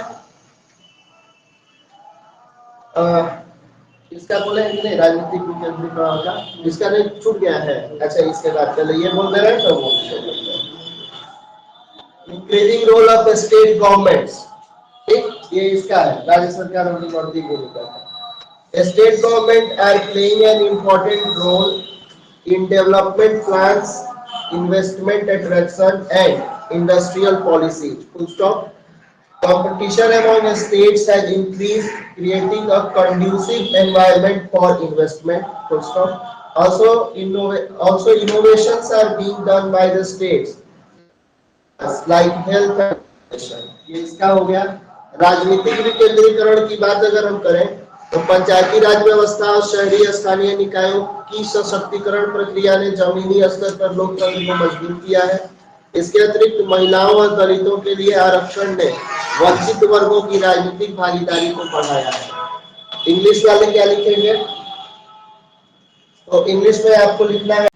इसका बोले कि नहीं, राजनीतिक विकेंद्रीकरण का इसका नहीं, छूट गया है। अच्छा, इसके बाद चलो ये बोल दे रहे हैं तो increasing role of state governments, ठीक, ये इसका है, राज्य सरकारों की बढ़ती भूमिका। State government are playing an important role in development plans, investment attraction and industrial policy. Full stop. Competition among states has increased, creating a conducive environment for investment. Full stop. Also innovations are being done by the states, like health and education. ये इसका हो गया। राजनीतिक विकेंद्रीकरण की बात अगर हम करें तो पंचायती राज व्यवस्था और शहरी स्थानीय निकायों की सशक्तिकरण प्रक्रिया ने जमीनी स्तर पर लोकतंत्र को मजबूत किया है। इसके अतिरिक्त महिलाओं और दलितों के लिए आरक्षण ने वंचित वर्गों की राजनीतिक भागीदारी को बढ़ाया है। इंग्लिश वाले क्या लिखेंगे? तो इंग्लिश में आपको लिखना है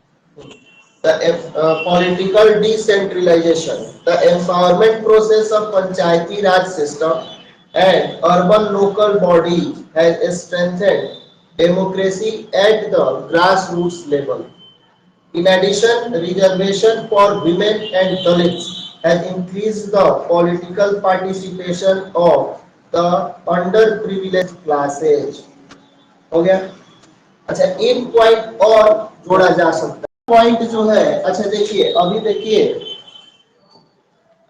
political decentralization, the empowerment process of Panchayati Raj system and urban local bodies has strengthened democracy at the grassroots level. In addition, reservation for women and Dalits has increased the political participation of the underprivileged classes. हो गया? अच्छा, एक point और जोड़ा जा सकता है। Point जो है, अच्छा देखिए, अभी देखिए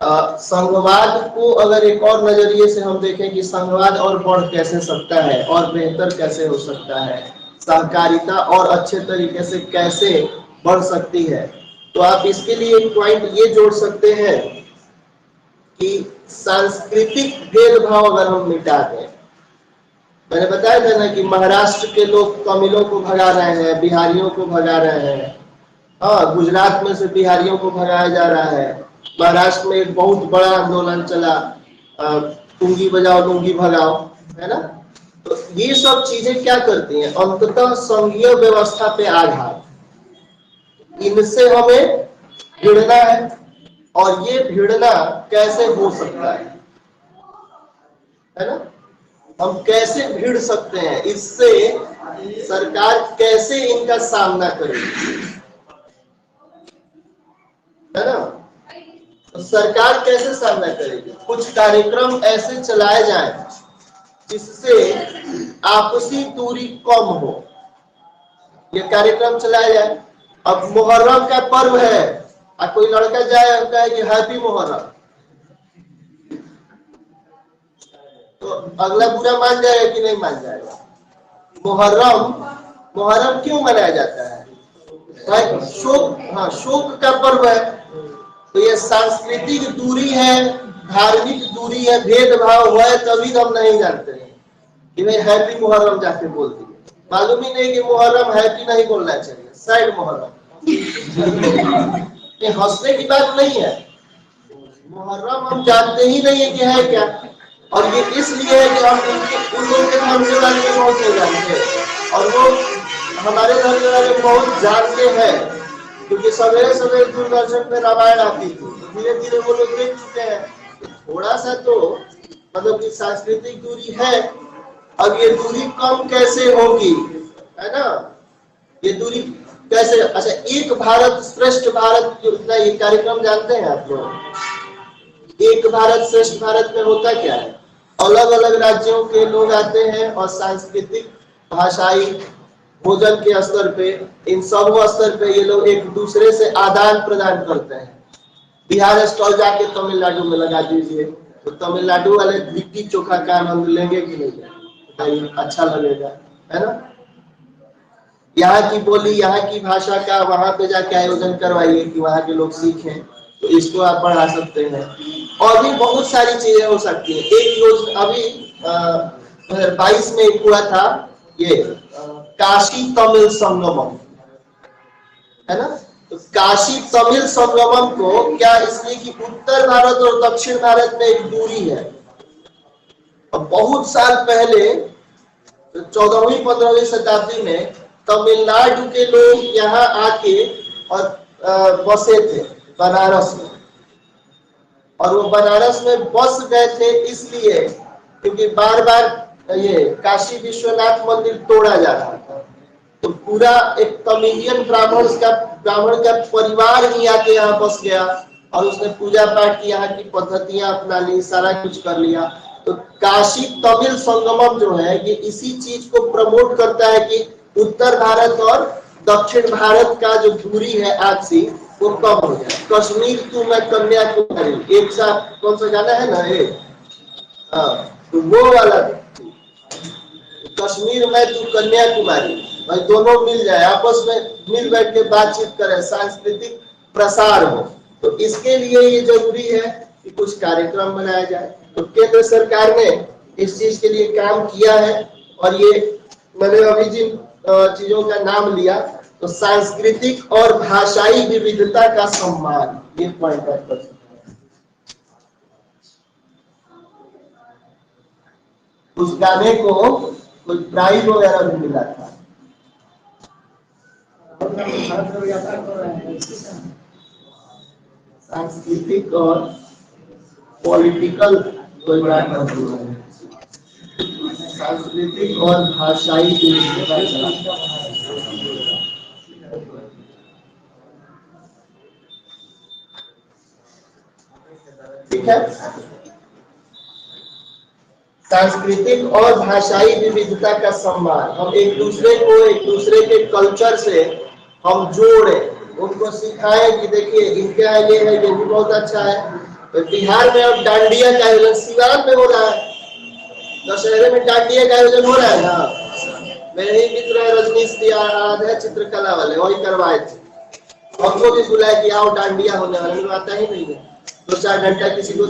संघवाद को अगर एक और नजरिए से हम देखें कि संघवाद और बढ़ कैसे सकता है और बेहतर कैसे हो सकता है, सहकारिता और अच्छे तरीके से कैसे बढ़ सकती है, तो आप इसके लिए एक पॉइंट ये जोड़ सकते हैं कि सांस्कृतिक भेदभाव अगर हम मिटा दें, मैंने बताया था ना कि महाराष्ट्र के लोग तमिलों को भगा रहे हैं, बिहारियों को भगा रहे हैं। हाँ, गुजरात में से बिहारियों को भगाया जा रहा है। महाराष्ट्र में एक बहुत बड़ा आंदोलन चला, टुंगी बजाओ लुंगी भगाओ, है ना। तो ये सब चीजें क्या करती हैं, अंततः संघीय व्यवस्था पे आघात, इनसे हमें भिड़ना है। और ये भिड़ना कैसे हो सकता है ना, हम कैसे भिड़ सकते हैं, इससे सरकार कैसे इनका सामना करेगी, है ना। तो सरकार कैसे सामना करेगी, कुछ कार्यक्रम ऐसे चलाए जाएं जिससे आपसी दूरी कम हो। ये कार्यक्रम चलाया जाए। अब मुहर्रम का पर्व है, और कोई लड़का जाए और कहे कि हैप्पी मुहर्रम, तो अगला बुरा मान जाएगा कि नहीं मान जाएगा। मुहर्रम क्यों मनाया जाता है, शोक, हाँ शोक का पर्व है। तो ये सांस्कृतिक दूरी है, धार्मिक दूरी है, भेदभाव है, तभी हम नहीं जानते हैं कि भाई हैप्पी मुहर्रम जाके बोल दिए। मालूम ही नहीं कि मुहर्रम हैप्पी नहीं बोलना चाहिए, सैड मुहर्रम। ये हंसने की बात नहीं है, मुहर्रम हम जानते ही नहीं है कि है क्या। और ये इसलिए है कि हम उन लोगों के धर्म के बारे में बहुत नहीं जानते, और वो हमारे धर्म के बारे में बहुत जानते हैं, क्योंकि सवेरे सवेरे दूरदर्शन पे रामायण आती थी, धीरे धीरे वो लोग देख चुके हैं। थोड़ा सा तो मतलब कि सांस्कृतिक दूरी है। अब ये दूरी कम कैसे होगी, है ना, ये दूरी कैसे, अच्छा एक भारत श्रेष्ठ भारत योजना, ये कार्यक्रम जानते हैं आप लोग। एक भारत श्रेष्ठ भारत में होता क्या है, अलग अलग राज्यों के लोग आते हैं और सांस्कृतिक, भाषाई, भोजन के स्तर पे, इन सब स्तर पे ये लोग एक दूसरे से आदान प्रदान करते हैं। बिहार स्टॉल जाके तमिलनाडु में लगा दीजिए, तो तमिलनाडु वाले लिट्टी चोखा का आनंद लेंगे कि नहीं लेंगे, अच्छा लगेगा, है ना। यहाँ की बोली, यहाँ की भाषा का वहां पे जाके आयोजन करवाइए कि वहां के लोग सीखें, तो इसको आप बढ़ा सकते हैं। और भी बहुत सारी चीजें हो सकती है। एक योजना अभी 2022 में एक हुआ था, ये काशी तमिल संगमम, है ना। तो काशी तमिल संगमम को क्या, इसलिए कि उत्तर भारत और दक्षिण भारत में एक दूरी है। और बहुत साल पहले 14वीं 15वीं शताब्दी में तमिलनाडु के लोग यहाँ आके और बसे थे बनारस में, और वो बनारस में बस गए थे इसलिए क्योंकि बार बार ये काशी विश्वनाथ मंदिर तोड़ा जा रहा था। तो पूरा एक तमिलियन ब्राह्मण का परिवार ही आके यहाँ बस गया, और उसने पूजा पाठ की, यहाँ की पद्धतियां अपना ली, सारा कुछ कर लिया। तो काशी तमिल संगमम जो है, ये इसी चीज को प्रमोट करता है कि उत्तर भारत और दक्षिण भारत का जो दूरी है आपसी, वो कम हो जाए। कश्मीर टू मैं कन्याकुमारी, एक साथ कौन सा गाना है ना ये, हाँ, तो वो वाला कश्मीर में तू कन्याकुमारी, भाई दोनों मिल जाए, आपस में मिल बैठ के बातचीत करें, सांस्कृतिक प्रसार हो। तो इसके लिए ये जरूरी है कि कुछ कार्यक्रम बनाया जाए। तो केंद्र सरकार ने इस चीज के लिए काम किया है, और ये मैंने अभी जिन चीजों का नाम लिया, तो सांस्कृतिक और भाषाई विविधता का सम्मान, ये पॉइंट है। उस गाने को कोई प्राइज वगैरह भी मिला था। सांस्कृतिक और पॉलिटिकल, सांस्कृतिक और भाषाई विविधता, ठीक है। सांस्कृतिक और भाषाई विविधता का सम्मान, हम एक दूसरे के कल्चर से हम जोड़े, उनको सिखाएं कि देखिए इनके यहाँ ये है, ये भी बहुत अच्छा है। तो बिहार में अब डांडिया का आयोजन सिवान में हो रहा है, दशहरे में डांडिया का आयोजन हो रहा है ना। मेरे ही मित्र है रजनीश है, चित्रकला वाले, वही करवाए थे। हमको भी बुलाया कि आओ डांडिया होने वाला, आता ही नहीं है, 2-4 घंटा किसी को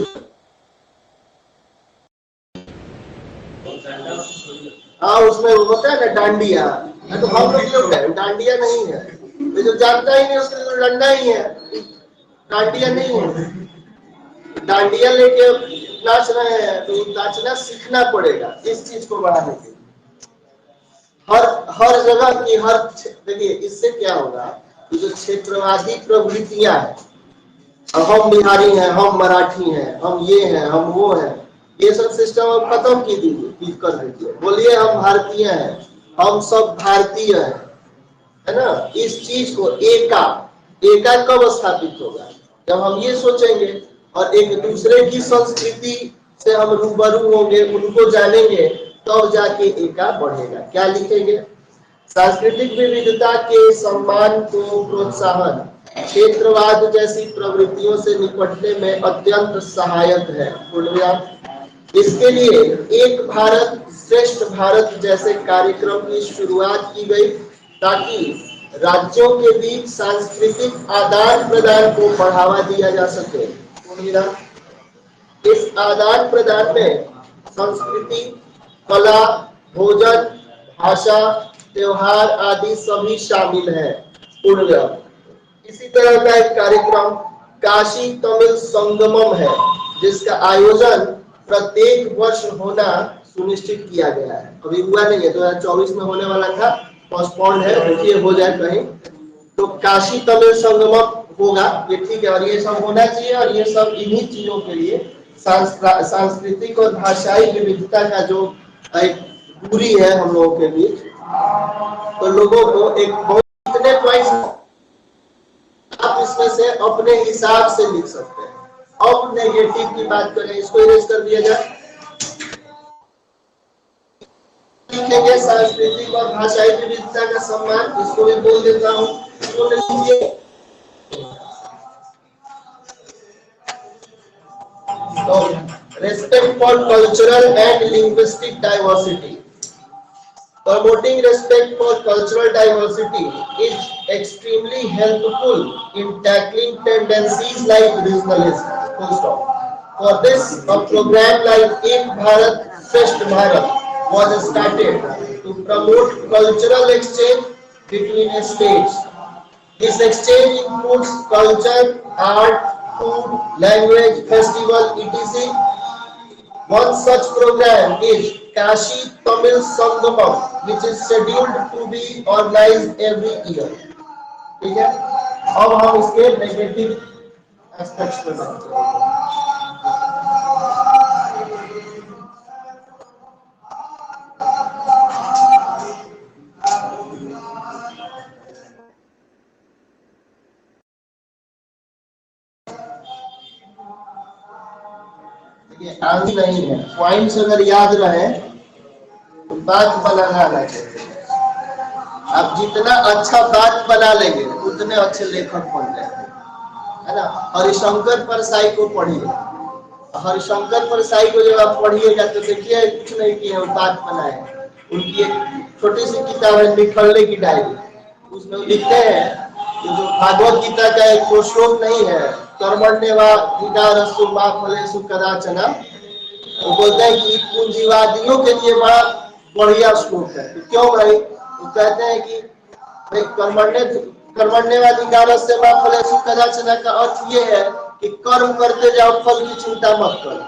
हाँ उसमें होता है ना डांडिया, तो हम लोग डांडिया नहीं है, ये जो जानता ही नहीं उसके लिए तो डंडा ही है, डांडिया नहीं है। डांडिया लेके नाच रहे हैं तो नाचना सीखना पड़ेगा इस चीज को बढ़ाने के लिए। हर हर जगह की हर, देखिए इससे क्या होगा कि जो क्षेत्रवादी प्रवृत्तियां हैं, अब हम बिहारी हैं, हम मराठी हैं, हम ये हैं, हम वो हैं, ये सब सिस्टम अब खत्म की दीजिए, कर दीजिए, बोलिए हम भारतीय हैं, हम सब भारतीय हैं, है ना। इस चीज को एका एका कब स्थापित होगा, जब हम ये सोचेंगे और एक दूसरे की संस्कृति से हम रूबरू होंगे, उनको जानेंगे, तब जाके एका बढ़ेगा। क्या लिखेंगे, सांस्कृतिक विविधता के सम्मान को प्रोत्साहन क्षेत्रवाद जैसी प्रवृत्तियों से निपटने में अत्यंत सहायक है। इसके लिए एक भारत श्रेष्ठ भारत जैसे कार्यक्रम की शुरुआत की गई ताकि राज्यों के बीच सांस्कृतिक आदान प्रदान को बढ़ावा दिया जा सके। इस आदान प्रदान में संस्कृति, कला, भोजन, भाषा, त्योहार आदि सभी शामिल है। इसी तरह का एक कार्यक्रम काशी तमिल संगमम है, जिसका आयोजन प्रत्येक वर्ष होना सुनिश्चित किया गया है। अभी हुआ नहीं है, 2024 में होने वाला था, पोस्टपोन्ड है, देखिए हो जाए कहीं। तो काशी तमिल संगमम होगा, ये ठीक है, और ये सब होना चाहिए, और ये सब इन्हीं चीजों के लिए सांस्कृतिक और भाषाई विविधता का जो एक दूरी है हम लोगों के बीच, तो लोगों को एक बहुत इतने पॉइंट्स आप इसमें से अपने हिसाब से लिख सकते हैं। अब नेगेटिव की बात करें, इसको इरेज कर दिया जाए, लिखेंगे सांस्कृतिक और भाषाई विविधता का सम्मान, इसको भी बोल देता हूँ, इसको लिखिए। तो respect for cultural and linguistic diversity. Promoting respect for cultural diversity is extremely helpful in tackling tendencies like regionalism. Full stop. For this, a program like Ek Bharat Shresth Bharat was started to promote cultural exchange between states. This exchange includes culture, art, food, language, festival, etc. One such program is Kashi Tamil Sangamam, which is scheduled to be organized every year. ठीक है, अब हम इसके negative aspects पे बात करेंगे। Answer नहीं है, पॉइंट्स अगर याद रहे तो बात बनाना आना चाहिए। आप जितना अच्छा बात बना लेंगे उतने अच्छे लेखक बन जाएंगे, है ना। हरिशंकर परसाई को पढ़िए, हरिशंकर परसाई को जब आप पढ़िएगा तो देखिए कुछ नहीं किए, वो बात बनाए। उनकी एक छोटी सी किताब है निखलने की डायरी, उसमें लिखते हैं कि जो भागवत गीता का एक श्लोक नहीं है, कर्मण्येवाधिकारस्तु मा फलेषु कदाचन, वो बोलते हैं कि पूंजीवादियों के लिए बड़ा बढ़िया श्लोक है। तो क्यों भाई, वो कहते हैं कि कर्मण्येवाधिकारस्य मा फलेषु कदाचन का अर्थ ये है कि कर्म करते जाओ, फल की चिंता मत करो।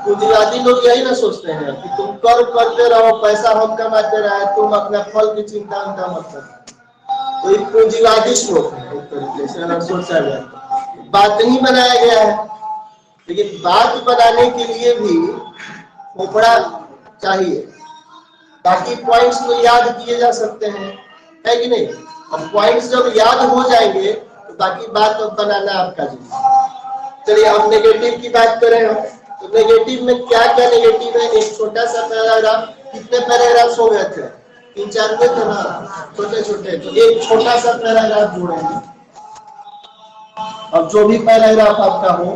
पूंजीवादी लोग यही ना सोचते हैं कि तुम कर्म करते रहो, पैसा हम कमाते रहे, तुम अपना फल की चिंता मत करो। तो एक पूंजीवादी श्लोक है, एक तरीके से अगर सोचा जाए, बात नहीं बनाया गया है। लेकिन बात बनाने के लिए भी खोपड़ा चाहिए, ताकि पॉइंट्स को याद किए जा सकते हैं, है कि नहीं। अब पॉइंट्स जब याद हो जाएंगे तो बाकी बात बनाना आपका जिम्मा। चलिए अब नेगेटिव की बात करें हम, तो नेगेटिव में क्या क्या नेगेटिव है। एक छोटा सा पैराग्राफ, कितने पैराग्राफ हो गए थे, 3-4 में थे ना, छोटे छोटे, तो एक छोटा सा पैराग्राफ जोड़ेंगे। अब जो भी पैराग्राफ आपका हो,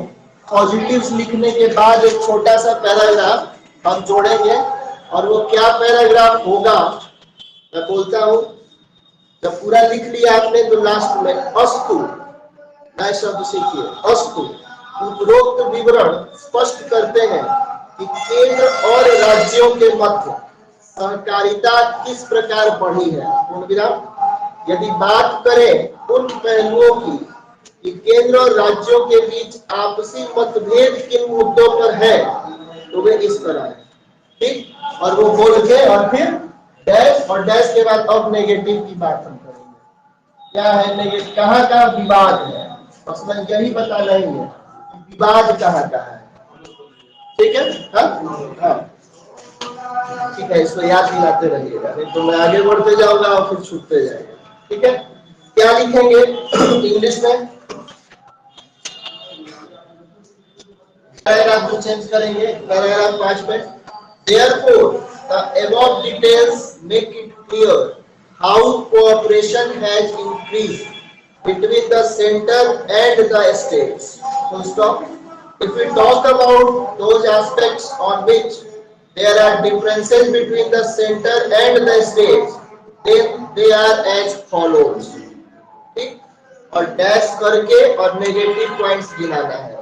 पॉजिटिव्स लिखने के बाद एक छोटा सा पैराग्राफ हम जोड़ेंगे, और वो क्या पैराग्राफ होगा मैं बोलता हूं। जब पूरा लिख लिया आपने तो लास्ट में अस्तु नए शब्द सीखिए। अस्तु उपरोक्त विवरण स्पष्ट करते हैं कि केंद्र और राज्यों के मध्य सहकारिता किस प्रकार बढ़ी है। पूर्ण विराम। यदि बात करें उन पहलुओं की कि केंद्र और राज्यों के बीच आपसी मतभेद किन मुद्दों पर है, तो वे इस तरह है। ठीक, और वो बोल के और फिर डैश, और डैश के बाद अब नेगेटिव की बात हम करेंगे। क्या है नेगेटिव, कहाँ का विवाद है, मसलन यही बताना ही है विवाद कहाँ कहाँ है। ठीक है, हाँ ठीक है, इसको याद दिलाते रहिएगा, नहीं तो मैं आगे बढ़ते जाऊंगा और फिर छूटते जाएगा। ठीक है, क्या लिखेंगे इंग्लिश में, पैराग्राफ को चेंज करेंगे। पैराग्राफ 5 में, therefore the above details make it clear how cooperation has increased between the center and the states. Full stop. If we talk about those aspects on which there are differences between the center and the states, then they are as follows. ठीक, और dash करके और negative points गिनाना है।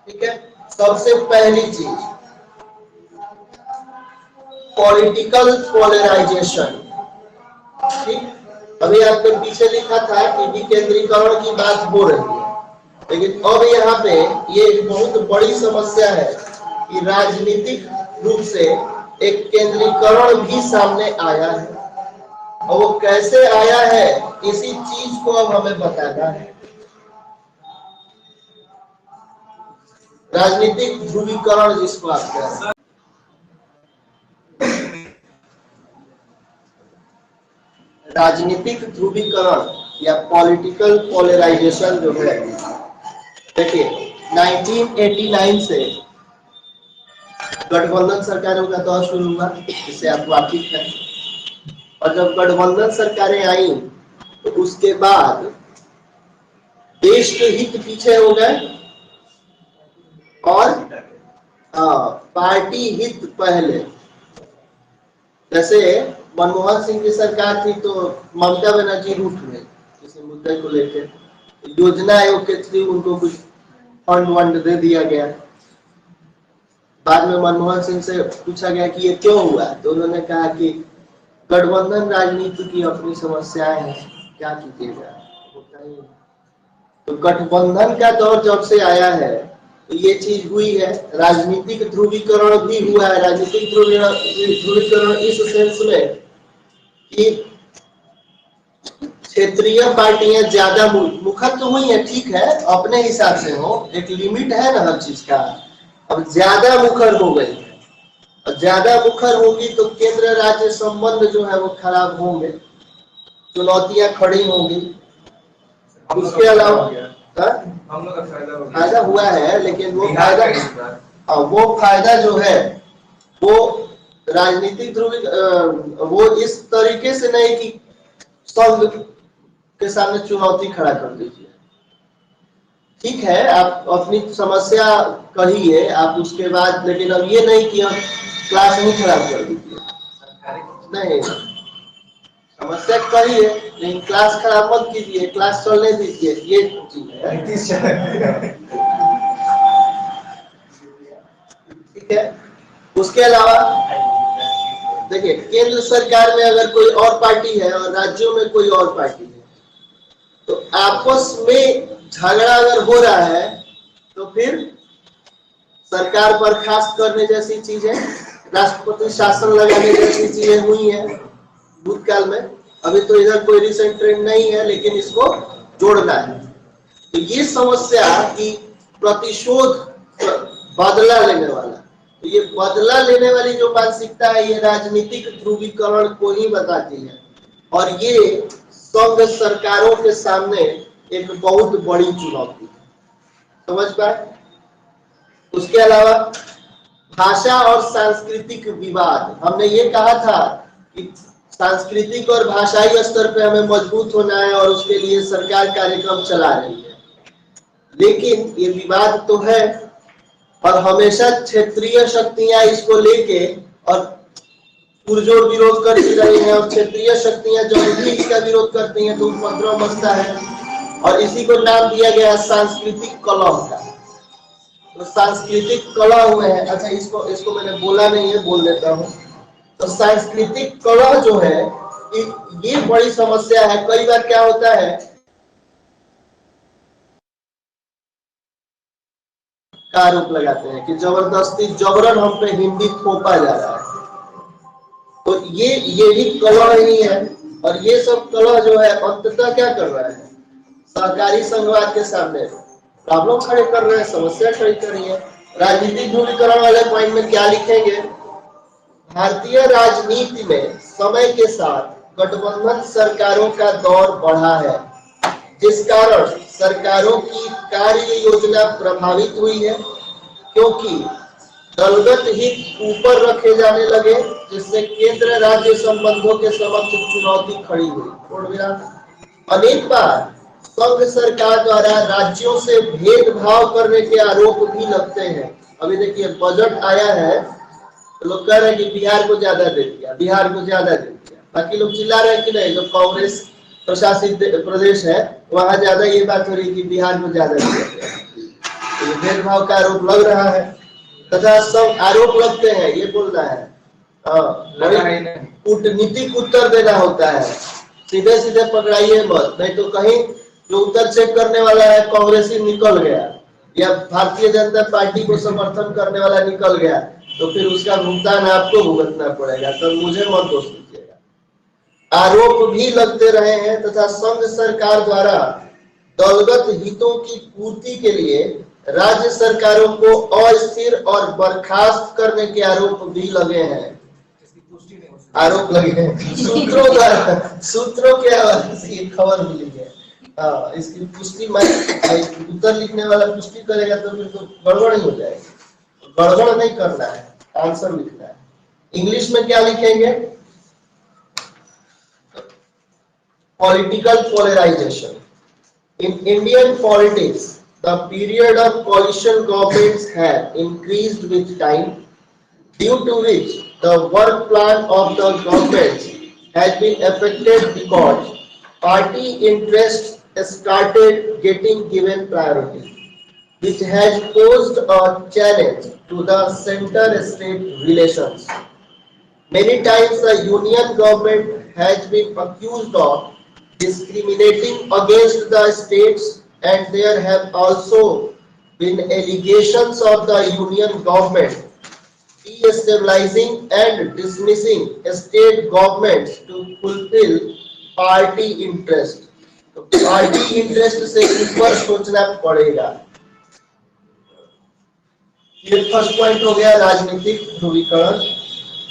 ठीक है, सबसे पहली चीज पॉलिटिकल पोलराइजेशन। ठीक, अभी आपने पीछे लिखा था कि विकेंद्रीकरण की बात हो रही है, लेकिन अब यहाँ पे ये एक बहुत बड़ी समस्या है कि राजनीतिक रूप से एक केंद्रीकरण भी सामने आया है, और वो कैसे आया है इसी चीज को अब हमें बताना है। राजनीतिक ध्रुवीकरण जिसको आप कह रहे हैं, राजनीतिक ध्रुवीकरण या पॉलिटिकल पोलराइजेशन जो है, देखिए 1989 से गठबंधन सरकारों का दौर शुरू हुआ, जिससे आप वाकिफ हैं, और जब गठबंधन सरकारें आई तो उसके बाद देश के हित पीछे हो गए और पार्टी हित पहले। जैसे मनमोहन सिंह की सरकार थी तो ममता बनर्जी रूठ में किसी मुद्दे को लेकर योजना आयोग के थ्रू उनको कुछ फंड वंड दे दिया गया। बाद में मनमोहन सिंह से पूछा गया कि ये क्यों हुआ, तो उन्होंने कहा कि गठबंधन राजनीति की अपनी समस्याएं हैं, क्या कीजिएगा, होता ही। तो गठबंधन का दौर जब से आया है तो ये चीज हुई है, राजनीतिक ध्रुवीकरण भी हुआ है। राजनीतिक ध्रुवीकरण इस सेंस में कि क्षेत्रीय पार्टियां ज्यादा मुखर तो हुई है, ठीक है, अपने हिसाब से हो, एक लिमिट है ना हर चीज का। अब ज्यादा मुखर हो गई है, और ज्यादा मुखर होगी तो केंद्र राज्य संबंध जो है वो खराब होंगे, चुनौतियां खड़ी होंगी। उसके अलावा फायदा हुआ है, लेकिन वो फायदा जो है वो राजनीतिक वो इस तरीके से नहीं कि संघ के सामने चुनौती खड़ा कर दीजिए। ठीक है, आप अपनी समस्या कहिए आप उसके बाद, लेकिन अब ये नहीं कि हम क्लास नहीं खराब कर दीजिए। नहीं, समस्या कहिए लेकिन क्लास खराब मत कीजिए, क्लास चलने दीजिए, ये चीज है। ठीक है, उसके अलावा देखिए केंद्र सरकार में अगर कोई और पार्टी है और राज्यों में कोई और पार्टी है, तो आपस में झगड़ा अगर हो रहा है तो फिर सरकार बर्खास्त करने जैसी चीजें, राष्ट्रपति शासन लगाने जैसी चीजें हुई है भूतकाल में। अभी तो इधर कोई रिसेंट ट्रेंड नहीं है, लेकिन इसको जोड़ना है। तो ये समस्या की प्रतिशोध बदला लेने वाला, तो ये बदला लेने वाली जो मानसिकता है ये राजनीतिक ध्रुवीकरण को ही बताती है, और ये संघ सरकारों के सामने एक बहुत बड़ी चुनौती है, समझ पाए। उसके अलावा भाषा और सांस्कृतिक विवाद, हमने ये कहा था कि सांस्कृतिक और भाषाई स्तर पे हमें मजबूत होना है और उसके लिए सरकार कार्यक्रम चला रही है, लेकिन ये विवाद तो है और हमेशा क्षेत्रीय शक्तियां इसको लेके और पुरजोर विरोध कर ही रही हैं, और क्षेत्रीय शक्तियां जब भी इसका विरोध करती हैं तो उपद्रव मचता है, और इसी को नाम दिया गया सांस्कृतिक कलह का। तो सांस्कृतिक कलह हुए हैं। अच्छा, इसको इसको मैंने बोला नहीं है, बोल देता हूँ। तो सांस्कृतिक कलह जो है ये बड़ी समस्या है। कई बार क्या होता है, का आरोप लगाते हैं कि जबरदस्ती जबरन हम पे हिंदी थोपा जा रहा है। तो ये भी कलह ही है। और ये सब कलह जो है अंततः क्या कर रहा है, सहकारी संघवाद के सामने प्रॉब्लम खड़े कर रहे हैं, समस्या खड़ी कर रही है। राजनीतिक ध्रुवीकरण वाले पॉइंट में क्या लिखेंगे, भारतीय राजनीति में समय के साथ गठबंधन सरकारों का दौर बढ़ा है, जिस कारण सरकारों की कार्य योजना प्रभावित हुई है, क्योंकि दलगत हित ऊपर रखे जाने लगे, जिससे केंद्र राज्य संबंधों के समक्ष चुनौती खड़ी हुई। पूर्ण विराम। अनेक बार संघ सरकार द्वारा राज्यों से भेदभाव करने के आरोप भी लगते हैं। अभी देखिए बजट आया है तो लोग कह रहे हैं कि बिहार को ज्यादा दे दिया, बिहार को ज्यादा दे दिया। बाकी लोग चिल्ला रहे हैं कि नहीं, जो कांग्रेस प्रशासित प्रदेश है वहां ज्यादा ये बात हो रही है कि बिहार को ज्यादा दिया गया। तो ये भेदभाव का आरोप लग रहा है तथा सब आरोप लगते हैं, ये बोलना है कूटनीतिक उत्तर देना होता है। सीधे सीधे पकड़ाइए मत, नहीं तो कहीं जो उत्तर चेक करने वाला है कांग्रेसी निकल गया या भारतीय जनता पार्टी को समर्थन करने वाला निकल गया, तो फिर उसका भुगतान आपको भुगतना पड़ेगा। तो मुझे मत दोष दीजिएगा। आरोप भी लगते रहे हैं तथा संघ सरकार द्वारा दलगत हितों की पूर्ति के लिए राज्य सरकारों को अस्थिर और बर्खास्त करने के आरोप भी लगे हैं। आरोप लगे हैं सूत्रों द्वारा, सूत्रों के हवाले से ये खबर मिली है। इसकी पुष्टि उत्तर लिखने वाला पुष्टि करेगा तो फिर तो गड़बड़ ही हो जाएगी। गड़बड़ नहीं करना है, आंसर लिखना है। इंग्लिश में क्या लिखेंगे, political polarisation. In Indian politics, the period of coalition governments have increased with time, due to which the work plan of the governments has been affected because party interests started getting given priority, which has posed a challenge to the center-state relations. Many times the union government has been accused of discriminating against the states, and there have also been allegations of the union government destabilizing and dismissing state governments to fulfill party interest. तो party interest से ऊपर सोचना पड़ेगा। ये first point हो गया राजनीतिक ध्रुवीकरण।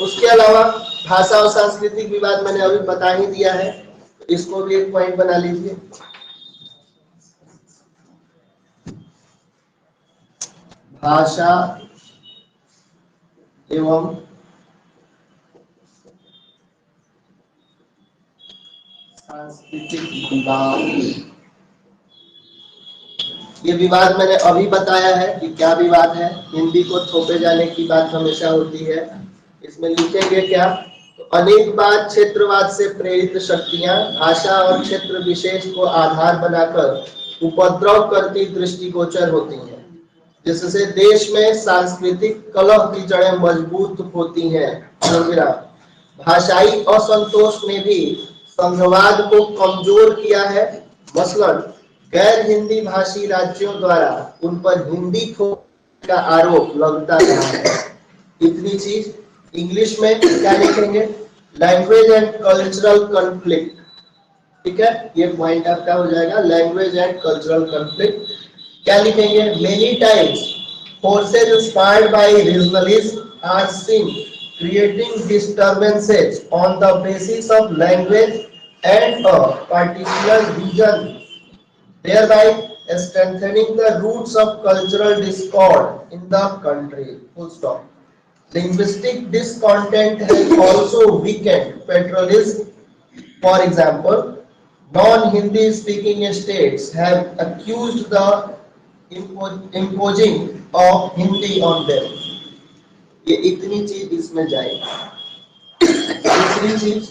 उसके अलावा भाषा और सांस्कृतिक विवाद मैंने अभी बता ही दिया है, इसको भी एक पॉइंट बना लीजिए। भाषा एवं सांस्कृतिक विवाद। ये विवाद मैंने अभी बताया है कि क्या विवाद है। हिंदी को थोपे जाने की बात हमेशा होती है। इसमें लिखेंगे क्या, तो अनेक बार क्षेत्रवाद से प्रेरित शक्तियां भाषा और क्षेत्र विशेष को आधार बनाकर उपद्रव करती दृष्टिगोचर होती हैं, जिससे देश में सांस्कृतिक कलह की जड़ें मजबूत होती हैं। भाषाई असंतोष ने भी संघवाद को कमजोर किया है। मसलन गैर हिंदी भाषी राज्यों द्वारा उन पर हिंदी का आरोप लगता रहा है। इतनी चीज इंग्लिश में क्या लिखेंगे, लैंग्वेज एंड कल्चरल कॉन्फ्लिक्ट। ठीक है, ये पॉइंट आपका हो जाएगा, लैंग्वेज एंड कल्चरल कॉन्फ्लिक्ट। क्या लिखेंगे, many times forces inspired by regionalism are seen creating disturbances on the basis of language and a particular region, thereby strengthening the roots of cultural discord in the country. Full stop. Linguistic discontent has also weakened federalism. For example, non-Hindi speaking states have accused the imposing of Hindi on them. ये इतनी चीज इसमें जाएगी। दूसरी चीज,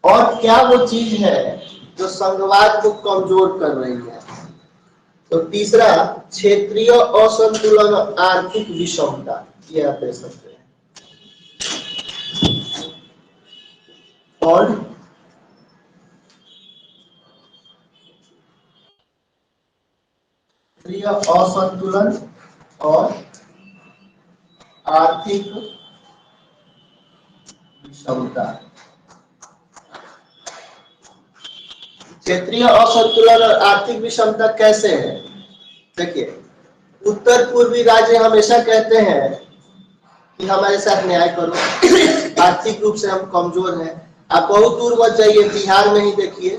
और क्या वो चीज है जो संघवाद को कमजोर कर रही है, तो तीसरा क्षेत्रीय असंतुलन और आर्थिक विषमता, ये आप दे सकते हैं। और क्षेत्रीय असंतुलन और आर्थिक विषमता। क्षेत्रीय असंतुलन और आर्थिक विषमता कैसे है? देखिए, उत्तर पूर्वी राज्य हमेशा कहते हैं कि हमारे साथ न्याय करो, आर्थिक रूप से हम कमजोर हैं। आप बहुत दूर मत जाइए, बिहार में ही देखिए,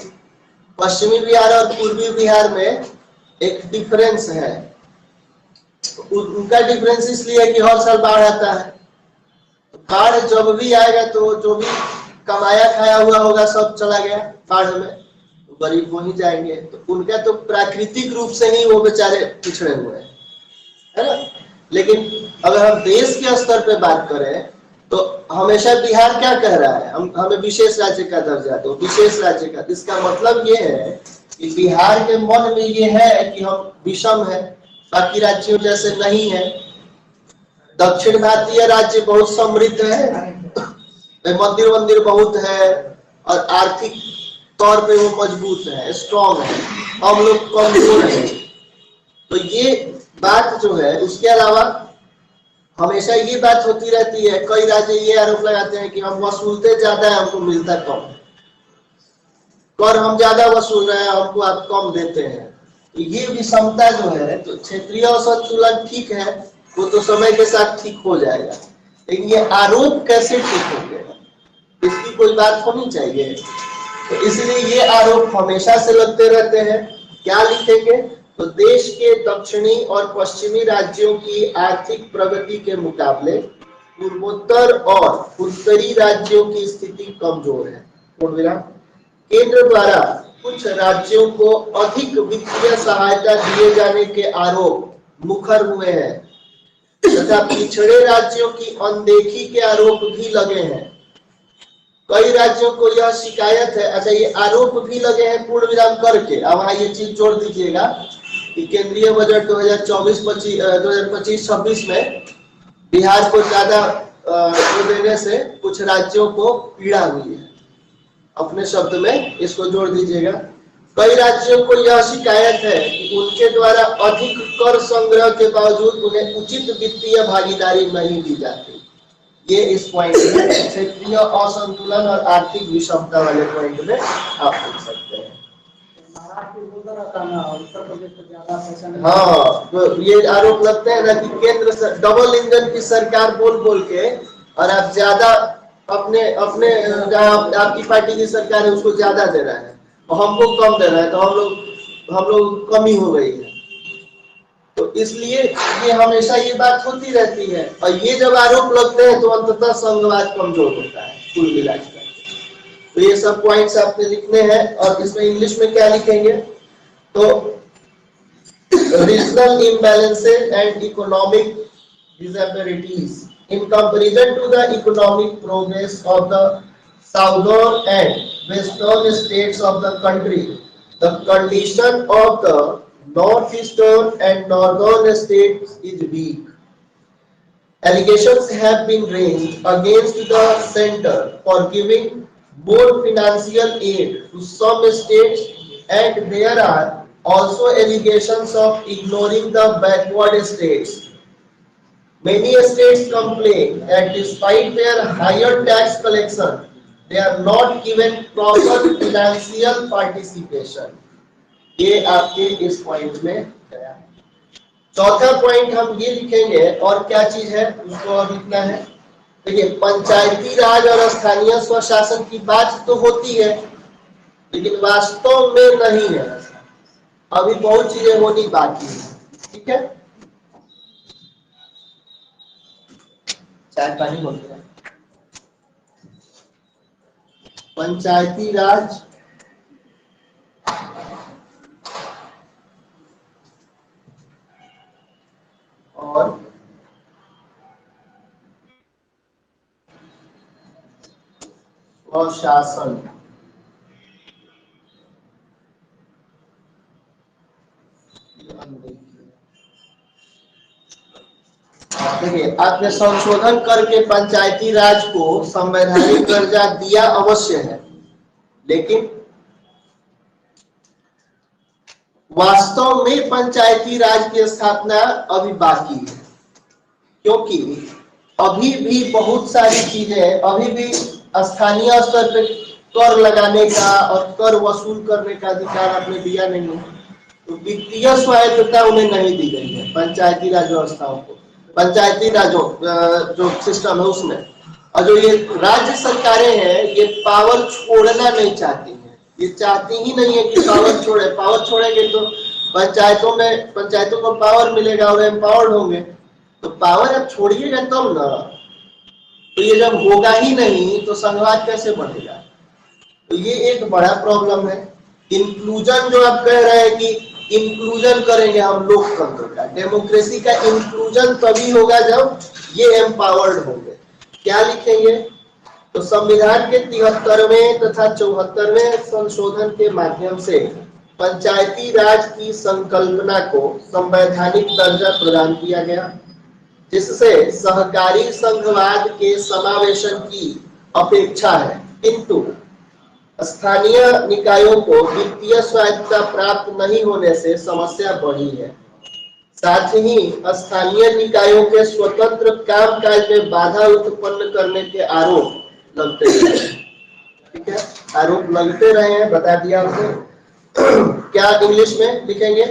पश्चिमी बिहार और पूर्वी बिहार में एक डिफरेंस है। उनका डिफरेंस इसलिए है कि हर साल बाढ़ आता है। बाढ़ जब भी आएगा तो जो भी कमाया खाया हुआ होगा सब चला गया बाढ़ में, तो गरीब वहीं जाएंगे। तो उनका तो प्राकृतिक रूप से ही वो बेचारे पिछड़े हुए हैं, है ना। लेकिन अगर हम देश के स्तर पे बात करें तो हमेशा बिहार क्या कह रहा है, हम हमें विशेष राज्य का दर्जा दो, विशेष राज्य का। इसका मतलब ये है कि बिहार के मन में ये है कि हम विषम है, बाकी राज्यों जैसे नहीं है। दक्षिण भारतीय राज्य बहुत समृद्ध है, मंदिर मंदिर बहुत है और आर्थिक तौर पे वो मजबूत है, स्ट्रॉन्ग है, हम लोग कमजोर है। तो ये बात जो है, उसके अलावा हमेशा ये बात होती रहती है, कई राज्य ये आरोप लगाते हैं कि हम वसूलते ज्यादा है, हमको मिलता कम, कर हम ज्यादा वसूल रहे हैं, हमको आप कम देते हैं। तो ये विषमता जो है, तो क्षेत्रीय असंतुलन ठीक है, वो तो समय के साथ ठीक हो जाएगा, लेकिन ये आरोप कैसे ठीक होंगे, इसकी कोई बात होनी चाहिए। तो इसलिए ये आरोप हमेशा से लगते रहते हैं। क्या लिखेंगे? तो देश के दक्षिणी और पश्चिमी राज्यों की आर्थिक प्रगति के मुकाबले पूर्वोत्तर और उत्तरी राज्यों की स्थिति कमजोर है। केंद्र द्वारा कुछ राज्यों को अधिक वित्तीय सहायता दिए जाने के आरोप मुखर हुए हैं तथा पिछड़े राज्यों की अनदेखी के आरोप भी लगे हैं। कई राज्यों को यह शिकायत है, अच्छा ये आरोप भी लगे हैं पूर्ण विराम करके। अब हाँ, ये चीज जोड़ दीजिएगा कि केंद्रीय बजट 2025-26 में बिहार को ज्यादा देने से कुछ राज्यों को पीड़ा हुई है। अपने शब्द में इसको जोड़ दीजिएगा। कई राज्यों को यह शिकायत है कि उनके द्वारा अधिक कर संग्रह के बावजूद उन्हें उचित वित्तीय भागीदारी नहीं दी जाती। ये इस पॉइंट में क्षेत्रीय असंतुलन और आर्थिक विषमता वाले पॉइंट में आप देख सकते हैं। हाँ, तो ये आरोप लगते हैं ना कि केंद्र डबल इंजन की सरकार बोल बोल के, और आप ज्यादा अपने अपने आपकी पार्टी की सरकार है उसको ज्यादा दे रहा है और हमको कम दे रहा है, तो हम लोग कमी हो गई है। तो इसलिए ये हमेशा ये बात होती रहती है, और ये जब आरोप लगते हैं तो अंततः संघवाद कमजोर होता है कुल मिलाकर। तो ये सब पॉइंट्स आपने लिखने हैं, और इसमें इंग्लिश में क्या लिखेंगे? तो regional imbalances and economic disparities in comparison to the economic progress of the southern and western states of the country, the condition of the northeastern and northern states is weak. Allegations have been raised against the center for giving more financial aid to some states, and there are also allegations of ignoring the backward states. Many states complain that despite their higher tax collection, they are not given proper financial participation. ये आपके इस point में गया। चौथा point हम ये लिखेंगे, और क्या चीज है उसको और लिखना है। देखिए, पंचायती राज और स्थानीय स्वशासन की बात तो होती है, लेकिन वास्तव में नहीं है, अभी बहुत चीजें होनी बाकी है। ठीक है, चाय पानी बोलते हैं। पंचायती राज और स्वशासन, देखिए, आपने संशोधन करके पंचायती राज को संवैधानिक दर्जा दिया अवश्य है, लेकिन वास्तव में पंचायती राज की स्थापना अभी बाकी है, क्योंकि अभी भी बहुत सारी चीजें, अभी भी स्थानीय स्तर पे कर लगाने का और कर वसूल करने का अधिकार आपने दिया नहीं है। तो वित्तीय स्वायत्तता उन्हें नहीं दी गई है पंचायती राज व्यवस्थाओं को, पंचायती राजों जो सिस्टम है उसमें। और जो ये राज्य सरकारें हैं, ये पावर छोड़ना नहीं चाहती हैं, ये चाहती ही नहीं है कि पावर छोड़े। पावर छोड़ेंगे तो पंचायतों को पावर मिलेगा और एम्पावर्ड होंगे, तो पावर अब छोड़िएगा तब ना। तो ये जब होगा ही नहीं तो संघवाद कैसे बढ़ेगा? तो ये एक बड़ा प्रॉब्लम है। इंक्लूजन जो आप कह रहे हैं कि इंक्लूजन करेंगे हम लोकतंत्र का, डेमोक्रेसी का इंक्लूजन तभी होगा जब ये एम्पावर्ड होंगे। क्या लिखेंगे? तो संविधान के 73वें तथा 74वें संशोधन के माध्यम से पंचायती राज की संकल्पना को संवैधानिक दर्जा प्रदान किया गया, जिससे सहकारी संघवाद के समावेशन की अपेक्षा है, किंतु स्थानीय निकायों को वित्तीय स्वायत्तता प्राप्त नहीं होने से समस्या बढ़ी है। साथ ही स्थानीय निकायों के स्वतंत्र कामकाज में बाधा उत्पन्न करने के आरोप लगते रहे। ठीक है, आरोप लगते रहे हैं, बता दिया हमने। क्या इंग्लिश में लिखेंगे?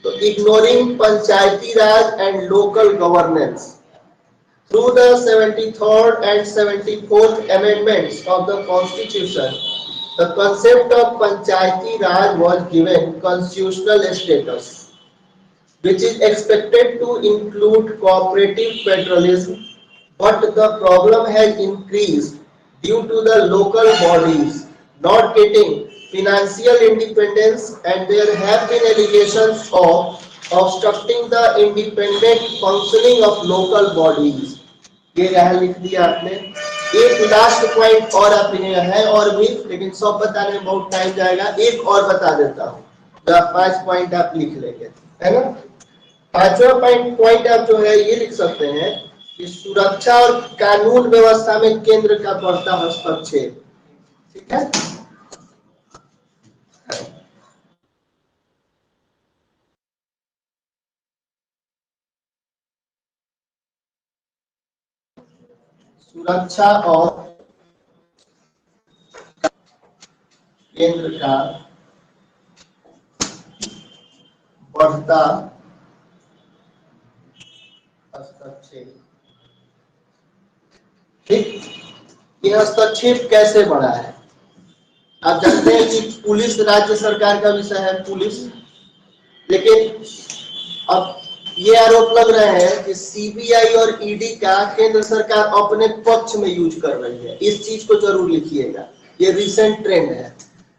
तो ignoring Panchayati Raj and local governance through the 73rd and 74th amendments of the constitution, the concept of panchayati raj was given constitutional status, which is expected to include cooperative federalism, but the problem has increased due to the local bodies not getting financial independence, and there have been allegations of obstructing the independent functioning of local bodies. ये यहाँ लिख दिया आपने। एक last point और आप है और भी, लेकिन सब बताने में बहुत टाइम जाएगा। एक और बता देता हूँ, 5 पॉइंट आप लिख लेंगे, है ना। 5वां पॉइंट आप जो है ये लिख सकते हैं कि सुरक्षा और कानून व्यवस्था में केंद्र का बढ़ता हस्तक्षेप। ठीक है, सुरक्षा और केंद्र का बढ़ता हस्तक्षेप। ठीक, ये हस्तक्षेप कैसे बढ़ा है? आप जानते हैं कि पुलिस राज्य सरकार का विषय है, पुलिस, लेकिन अब ये आरोप लग रहे हैं कि सीबीआई और ईडी का केंद्र सरकार अपने पक्ष में यूज कर रही है। इस चीज को जरूर लिखिएगा, ये रिसेंट ट्रेंड है।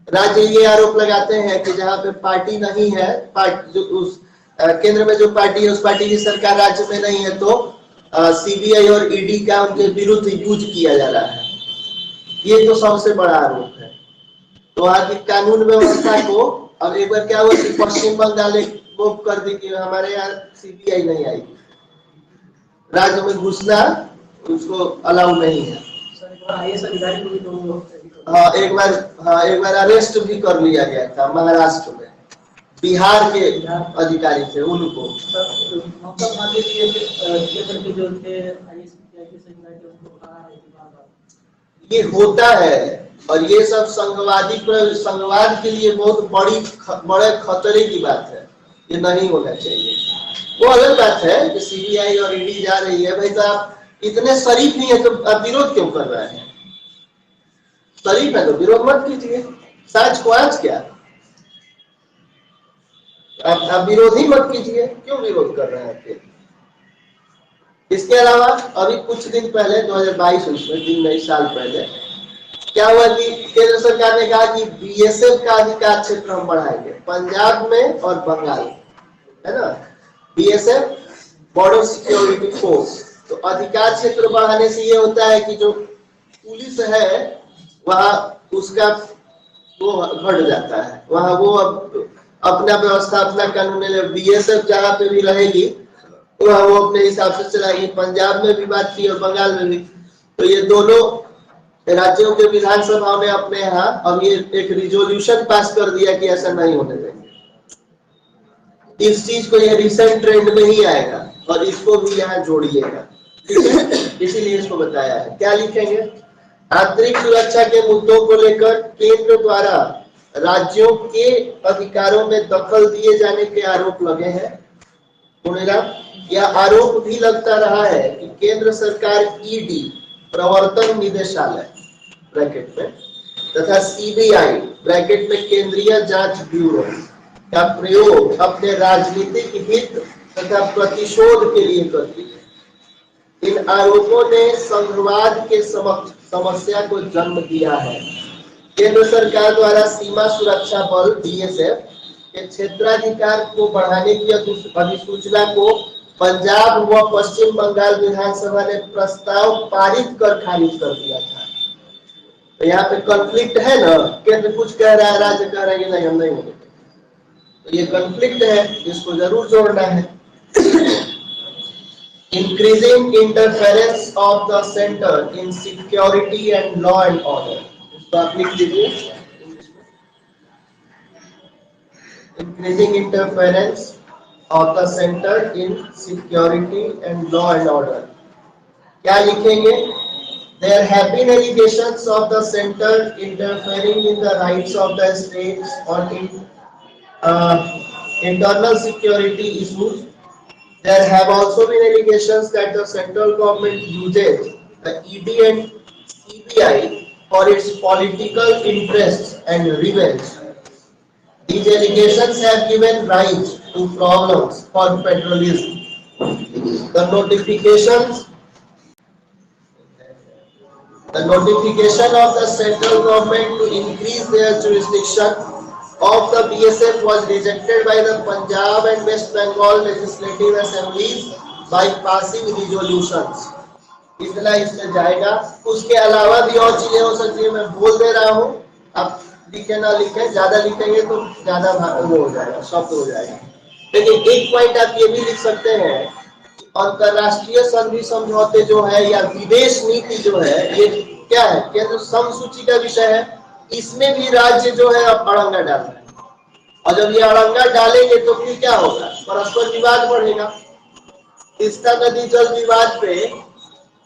राज्य ये आरोप लगाते हैं कि जहां पे पार्टी नहीं है, जो उस केंद्र में जो पार्टी है उस पार्टी की सरकार राज्य में नहीं है, तो सीबीआई और ईडी का उनके विरुद्ध यूज किया जा रहा है। ये तो सबसे बड़ा आरोप है। तो वहां की कानून व्यवस्था को, अब एक बार क्या हुआ कि पश्चिम बंगाल वो कर दी कि हमारे यहाँ सीबीआई नहीं आएगी, राज्य में घुसना उसको अलाउ नहीं है। एक बार अरेस्ट भी कर लिया गया था महाराष्ट्र में, बिहार के अधिकारी थे उनको। ये होता है और ये सब संघवाद के लिए बहुत बड़े खतरे की बात है, ये नहीं होना चाहिए। वो अलग बात है कि सीबीआई और ईडी जा रही है, भाई तो आप इतने शरीफ नहीं है तो आप विरोध क्यों कर रहे हैं? शरीफ है तो विरोध मत कीजिए, साच को आज क्या, आप विरोध ही मत कीजिए, क्यों विरोध कर रहे हैं फिर? इसके अलावा अभी कुछ दिन पहले 2022 में, दिन नहीं साल पहले, क्या हुआ कि केंद्र सरकार ने कहा कि बीएसएफ का अधिकार क्षेत्र हम बढ़ाएंगे पंजाब में और बंगाल, है ना। BSF, border security force. तो अधिकार क्षेत्र बढ़ाने से ये होता है कि जो पुलिस है वहां उसका वो घट जाता है, वहां वो अपना व्यवस्था अपना कानून, बीएसएफ जहां पे भी रहेगी वो अपने हिसाब से चलाएंगे। पंजाब में भी बात की और बंगाल में भी। तो ये दोनों राज्यों के विधानसभाओं ने अपने यहाँ अब ये एक रिजोल्यूशन पास कर दिया कि ऐसा नहीं होने देंगे। इस चीज को ये रिसेंट ट्रेंड में ही आएगा और इसको भी यहाँ जोड़िएगा, ठीक है। इसीलिए इसको बताया है। क्या लिखेंगे? आंतरिक सुरक्षा के मुद्दों को लेकर केंद्र द्वारा राज्यों के अधिकारों में दखल दिए जाने के आरोप लगे हैं। यह आरोप भी लगता रहा है कि केंद्र सरकार ईडी प्रवर्तन निदेशालय ब्रैकेट में तथा सीबीआई ब्रैकेट में केंद्रीय जांच ब्यूरो का प्रयोग अपने राजनीतिक हित तथा प्रतिशोध के लिए करती है। इन आरोपों ने संघवाद के समस्या को जन्म दिया है। केंद्र सरकार द्वारा सीमा सुरक्षा बल बीएसएफ के क्षेत्राधिकार को बढ़ाने की अधिसूचना को पंजाब व पश्चिम बंगाल विधानसभा ने प्रस्ताव पारित कर खारिज कर दिया था। तो यहाँ पे कॉन्फ्लिक्ट है ना, केंद्र कुछ कह रहा है, राज्य कह रहा है कि नहीं हम नहीं होंगे। तो ये कॉन्फ्लिक्ट है, इसको जरूर जोड़ना है। Increasing interference of the centre in security and law and order, इसको आप लिख दीजिए। Increasing interference of the center in security and law and order. क्या लिखेंगे? There have been allegations of the center interfering in the rights of the states on internal security issues. There have also been allegations that the central government uses the ED and CBI for its political interests and revenge. These allegations have given rise to problems for federalism. The notification of the central government to increase their jurisdiction of the BSF was rejected by the Punjab and West Bengal legislative assemblies by passing resolutions. इतना इसमें जाएगा। उसके अलावा भी और चीजें हो सकती है, मैं बोल दे रहा हूँ। अब लिखे ना लिखे, ज्यादा लिखेंगे तो ज्यादा वो हो जाएगा, शब्द हो जाएगा। लेकिन एक पॉइंट आप ये भी लिख सकते हैं, अंतरराष्ट्रीय संधि समझौते जो है या विदेश नीति जो है, ये क्या है? केंद्र समसूची का विषय है। इसमें भी राज्य जो है अब अड़ंगा डाल रहे हैं, और जब ये अड़ंगा डालेंगे तो फिर क्या होगा? परस्पर विवाद बढ़ेगा। तीस्ता नदी जल विवाद पे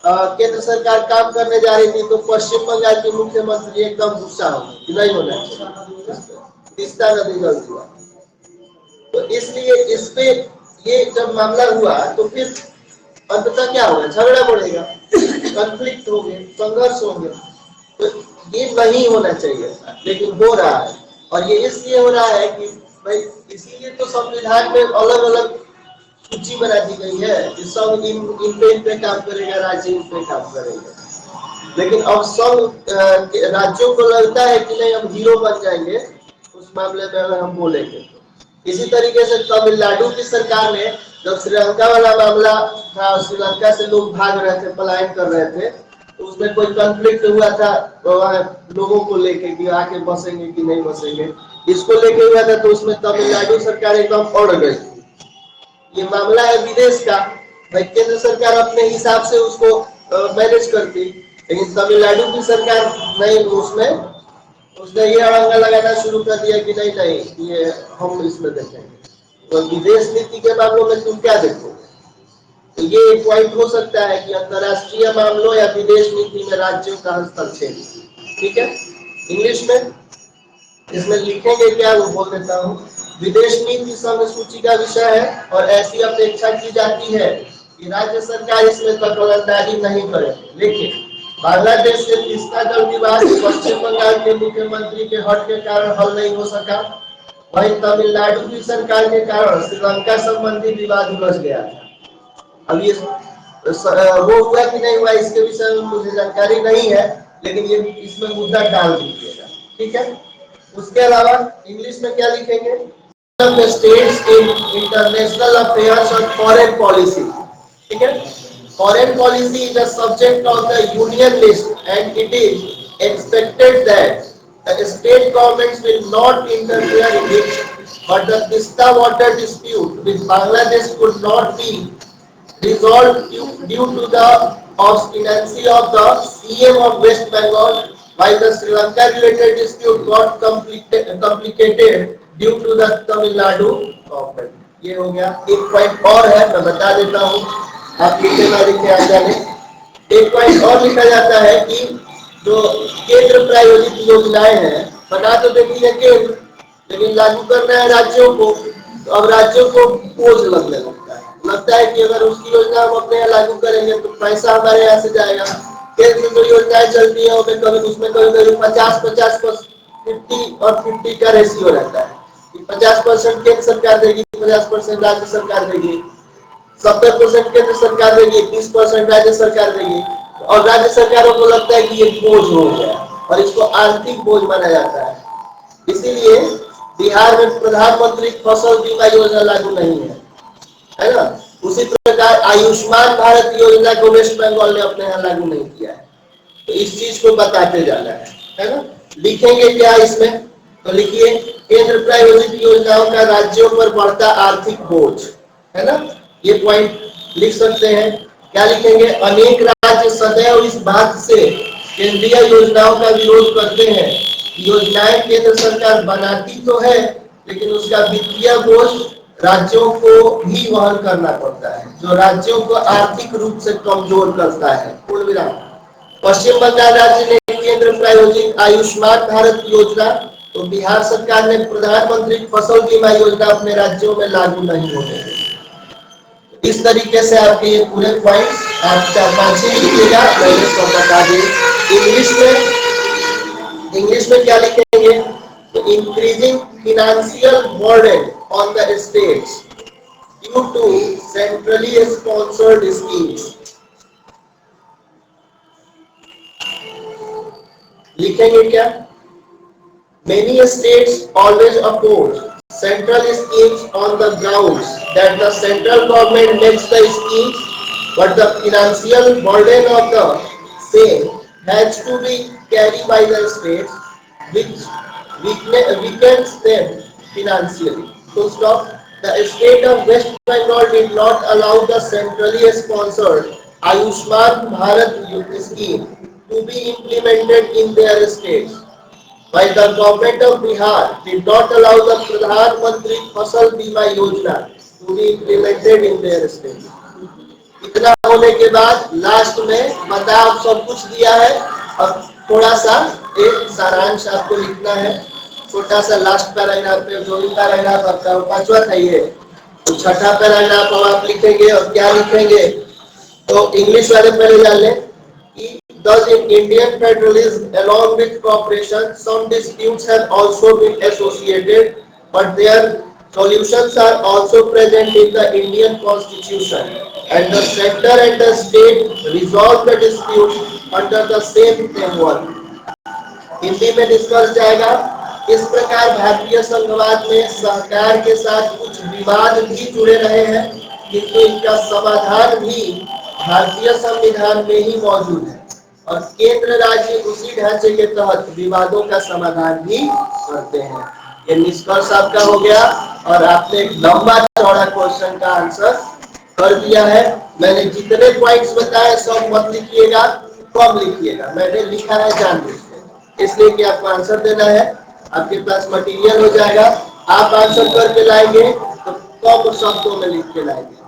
केंद्र सरकार काम करने जा रही थी, तो पश्चिम बंगाल के मुख्यमंत्री एकदम गुस्सा हो गए, नहीं होना चाहिए तीस्ता नदी जल विवाद। तो इसलिए इस पे ये जब मामला हुआ तो फिर अंततः क्या होगा? झगड़ा बढ़ेगा, कॉन्फ्लिक्ट होंगे, संघर्ष होंगे। तो ये नहीं होना चाहिए, लेकिन हो रहा है। और ये इसलिए हो रहा है कि भाई इसीलिए तो संविधान में अलग अलग सूची बना दी गई है कि सब इन पे काम करेगा, राज्य इन पे काम करेगा। लेकिन अब सब राज्यों को लगता है कि नहीं हम हीरो बन जाएंगे उस मामले में अगर हम बोलेंगे। इसी तरीके से तमिलनाडु की सरकार ने जब श्रीलंका वाला मामला था, श्रीलंका से लोग भाग रहे थे, पलायन कर रहे थे, तो उसमें कोई कॉन्फ्लिक्ट हुआ था लोगों को लेके कि आके बसेंगे कि नहीं बसेंगे, इसको लेके हुआ था। तो उसमें तमिलनाडु सरकार एकदम अड़ गई। ये मामला है विदेश का, भाई केंद्र सरकार अपने हिसाब से उसको मैनेज करती, लेकिन तमिलनाडु की सरकार नहीं, उसने ये अड़ंगा लगाना शुरू कर दिया कि नहीं नहीं ये हम इसमें देखेंगे। तो विदेश नीति के मामलों में तुम क्या देखोगे? तो ये एक पॉइंट हो सकता है कि अंतरराष्ट्रीय मामलों या विदेश नीति में राज्यों का हस्तक्षेप। ठीक है, इंग्लिश में इसमें लिखेंगे क्या, वो बोल देता हूँ। विदेश नीति संघ सूची का विषय है और ऐसी अपेक्षा की जाती है कि राज्य सरकार इसमें दखलंदाजी नहीं करे। लेकिन बांग्लादेश के तीस्ता जल विवाद पश्चिम बंगाल के मुख्यमंत्री के हट के कारण हल नहीं हो सका। वहीं तमिलनाडु की सरकार के कारण श्रीलंका संबंधी विवाद उलझ गया था। अब ये वो हुआ कि नहीं हुआ इसके विषय में मुझे जानकारी नहीं है, लेकिन ये इसमें मुद्दा डाल दीजिएगा। ठीक है, उसके अलावा इंग्लिश में क्या लिखेंगे? स्टेट्स इन इंटरनेशनल अफेयर्स और फॉरेन पॉलिसी। ठीक है, foreign policy is a subject of the union list and it is expected that the state governments will not interfere in it, but the Tista water dispute with Bangladesh could not be resolved due to the obstinacy of the CM of West Bengal, while the Sri Lanka related dispute got complicated due to the Tamil Nadu government. ये हो गया। एक point और है, मैं बता देता हूँ, आप लिखे ना लिखे आ जाने। एक पॉइंट और लिखा जाता है कि जो केंद्र प्रायोजित योजनाएं हैं, बना तो देती है केंद्र, लेकिन लागू करना है राज्यों को, तो अब राज्यों को बोझ लगने लगता है कि अगर उसकी योजना हम अपने यहाँ लागू करेंगे तो पैसा हमारे यहाँ से जाएगा। केंद्र में जो योजनाएं चलती है उसमें कभी कभी 50-50 50 और 50 का रेशियो रहता है। 50% केंद्र सरकार देगी, 50% राज्य सरकार देगी, 70% केंद्र सरकार देगी, 30% राज्य सरकार देगी, और राज्य सरकारों को लगता है कि ये बोझ हो गया और इसको आर्थिक बोझ माना जाता है। इसीलिए बिहार में प्रधानमंत्री फसल बीमा योजना लागू नहीं है ना। उसी प्रकार आयुष्मान भारत योजना को वेस्ट बंगाल ने अपने यहाँ लागू नहीं किया है। तो इस चीज को बताते जाना है ना। लिखेंगे क्या इसमें, तो लिखिए केंद्र प्रायोजित योजनाओं का राज्यों पर बढ़ता आर्थिक बोझ, है ना, ये पॉइंट लिख सकते हैं। क्या लिखेंगे, अनेक राज्य सदैव इस बात से केंद्रीय योजनाओं का विरोध करते हैं। योजनाएं केंद्र सरकार बनाती तो है, लेकिन उसका वित्तीय बोझ राज्यों को भी वहन करना पड़ता है, जो राज्यों को आर्थिक रूप से कमजोर करता है। पूर्ण विराम। पश्चिम बंगाल राज्य ने केंद्र प्रायोजित आयुष्मान भारत योजना, तो बिहार सरकार ने प्रधानमंत्री फसल बीमा योजना अपने राज्यों में लागू नहीं होने दी। इस तरीके से आपके ये पूरे पॉइंट्स आप 4-5 ही लिखिएगा, मैंने सब बता दिए। इंग्लिश में क्या लिखेंगे, तो increasing financial burden on the states due to centrally sponsored schemes. लिखेंगे क्या, many states always oppose central schemes on the grounds that the central government makes the schemes, but the financial burden of the same has to be carried by the states, which weakens them financially. So stop. The state of West Bengal did not allow the centrally sponsored Ayushman Bharat scheme to be implemented in their states, while the government of Bihar did not allow the Pradhan Mantri Fasal Bima Yojana to be implemented in their state. इतना होने के बाद last में बताओ सब कुछ दिया है, और थोड़ा सा एक सारांश आपको लिखना है, छोटा सा लास्ट पैराग्राफ पे, जो भी पैराग्राफ आपका पांचवा था ये, तो छठा पैराग्राफ आप लिखेंगे। और क्या लिखेंगे, तो इंग्लिश वाले पहले जान लें। Thus, in Indian federalism, along with cooperation, some disputes have also been associated, but their solutions are also present in the Indian Constitution, and the center and the state resolve the disputes under the same framework. Hindi में discuss जाएगा। इस प्रकार भारतीय संघवाद में सरकार के साथ कुछ विवाद भी जुड़े रहे हैं, किंतु इनका समाधान भी भारतीय संविधान में ही मौजूद है, और केंद्र राज्य उसी ढांचे के तहत विवादों का समाधान भी करते हैं। ये निष्कर्ष आपका हो गया, और आपने एक लंबा चौड़ा क्वेश्चन का आंसर कर दिया है। मैंने जितने पॉइंट्स बताए सब मत लिखिएगा, कम लिखिएगा, मैंने लिखा है जानबूझ के, इसलिए कि आपको आंसर देना है। आपके पास मटेरियल हो जाएगा, आप आंसर करके लाएंगे तो कम शब्दों में लिख के लाएंगे।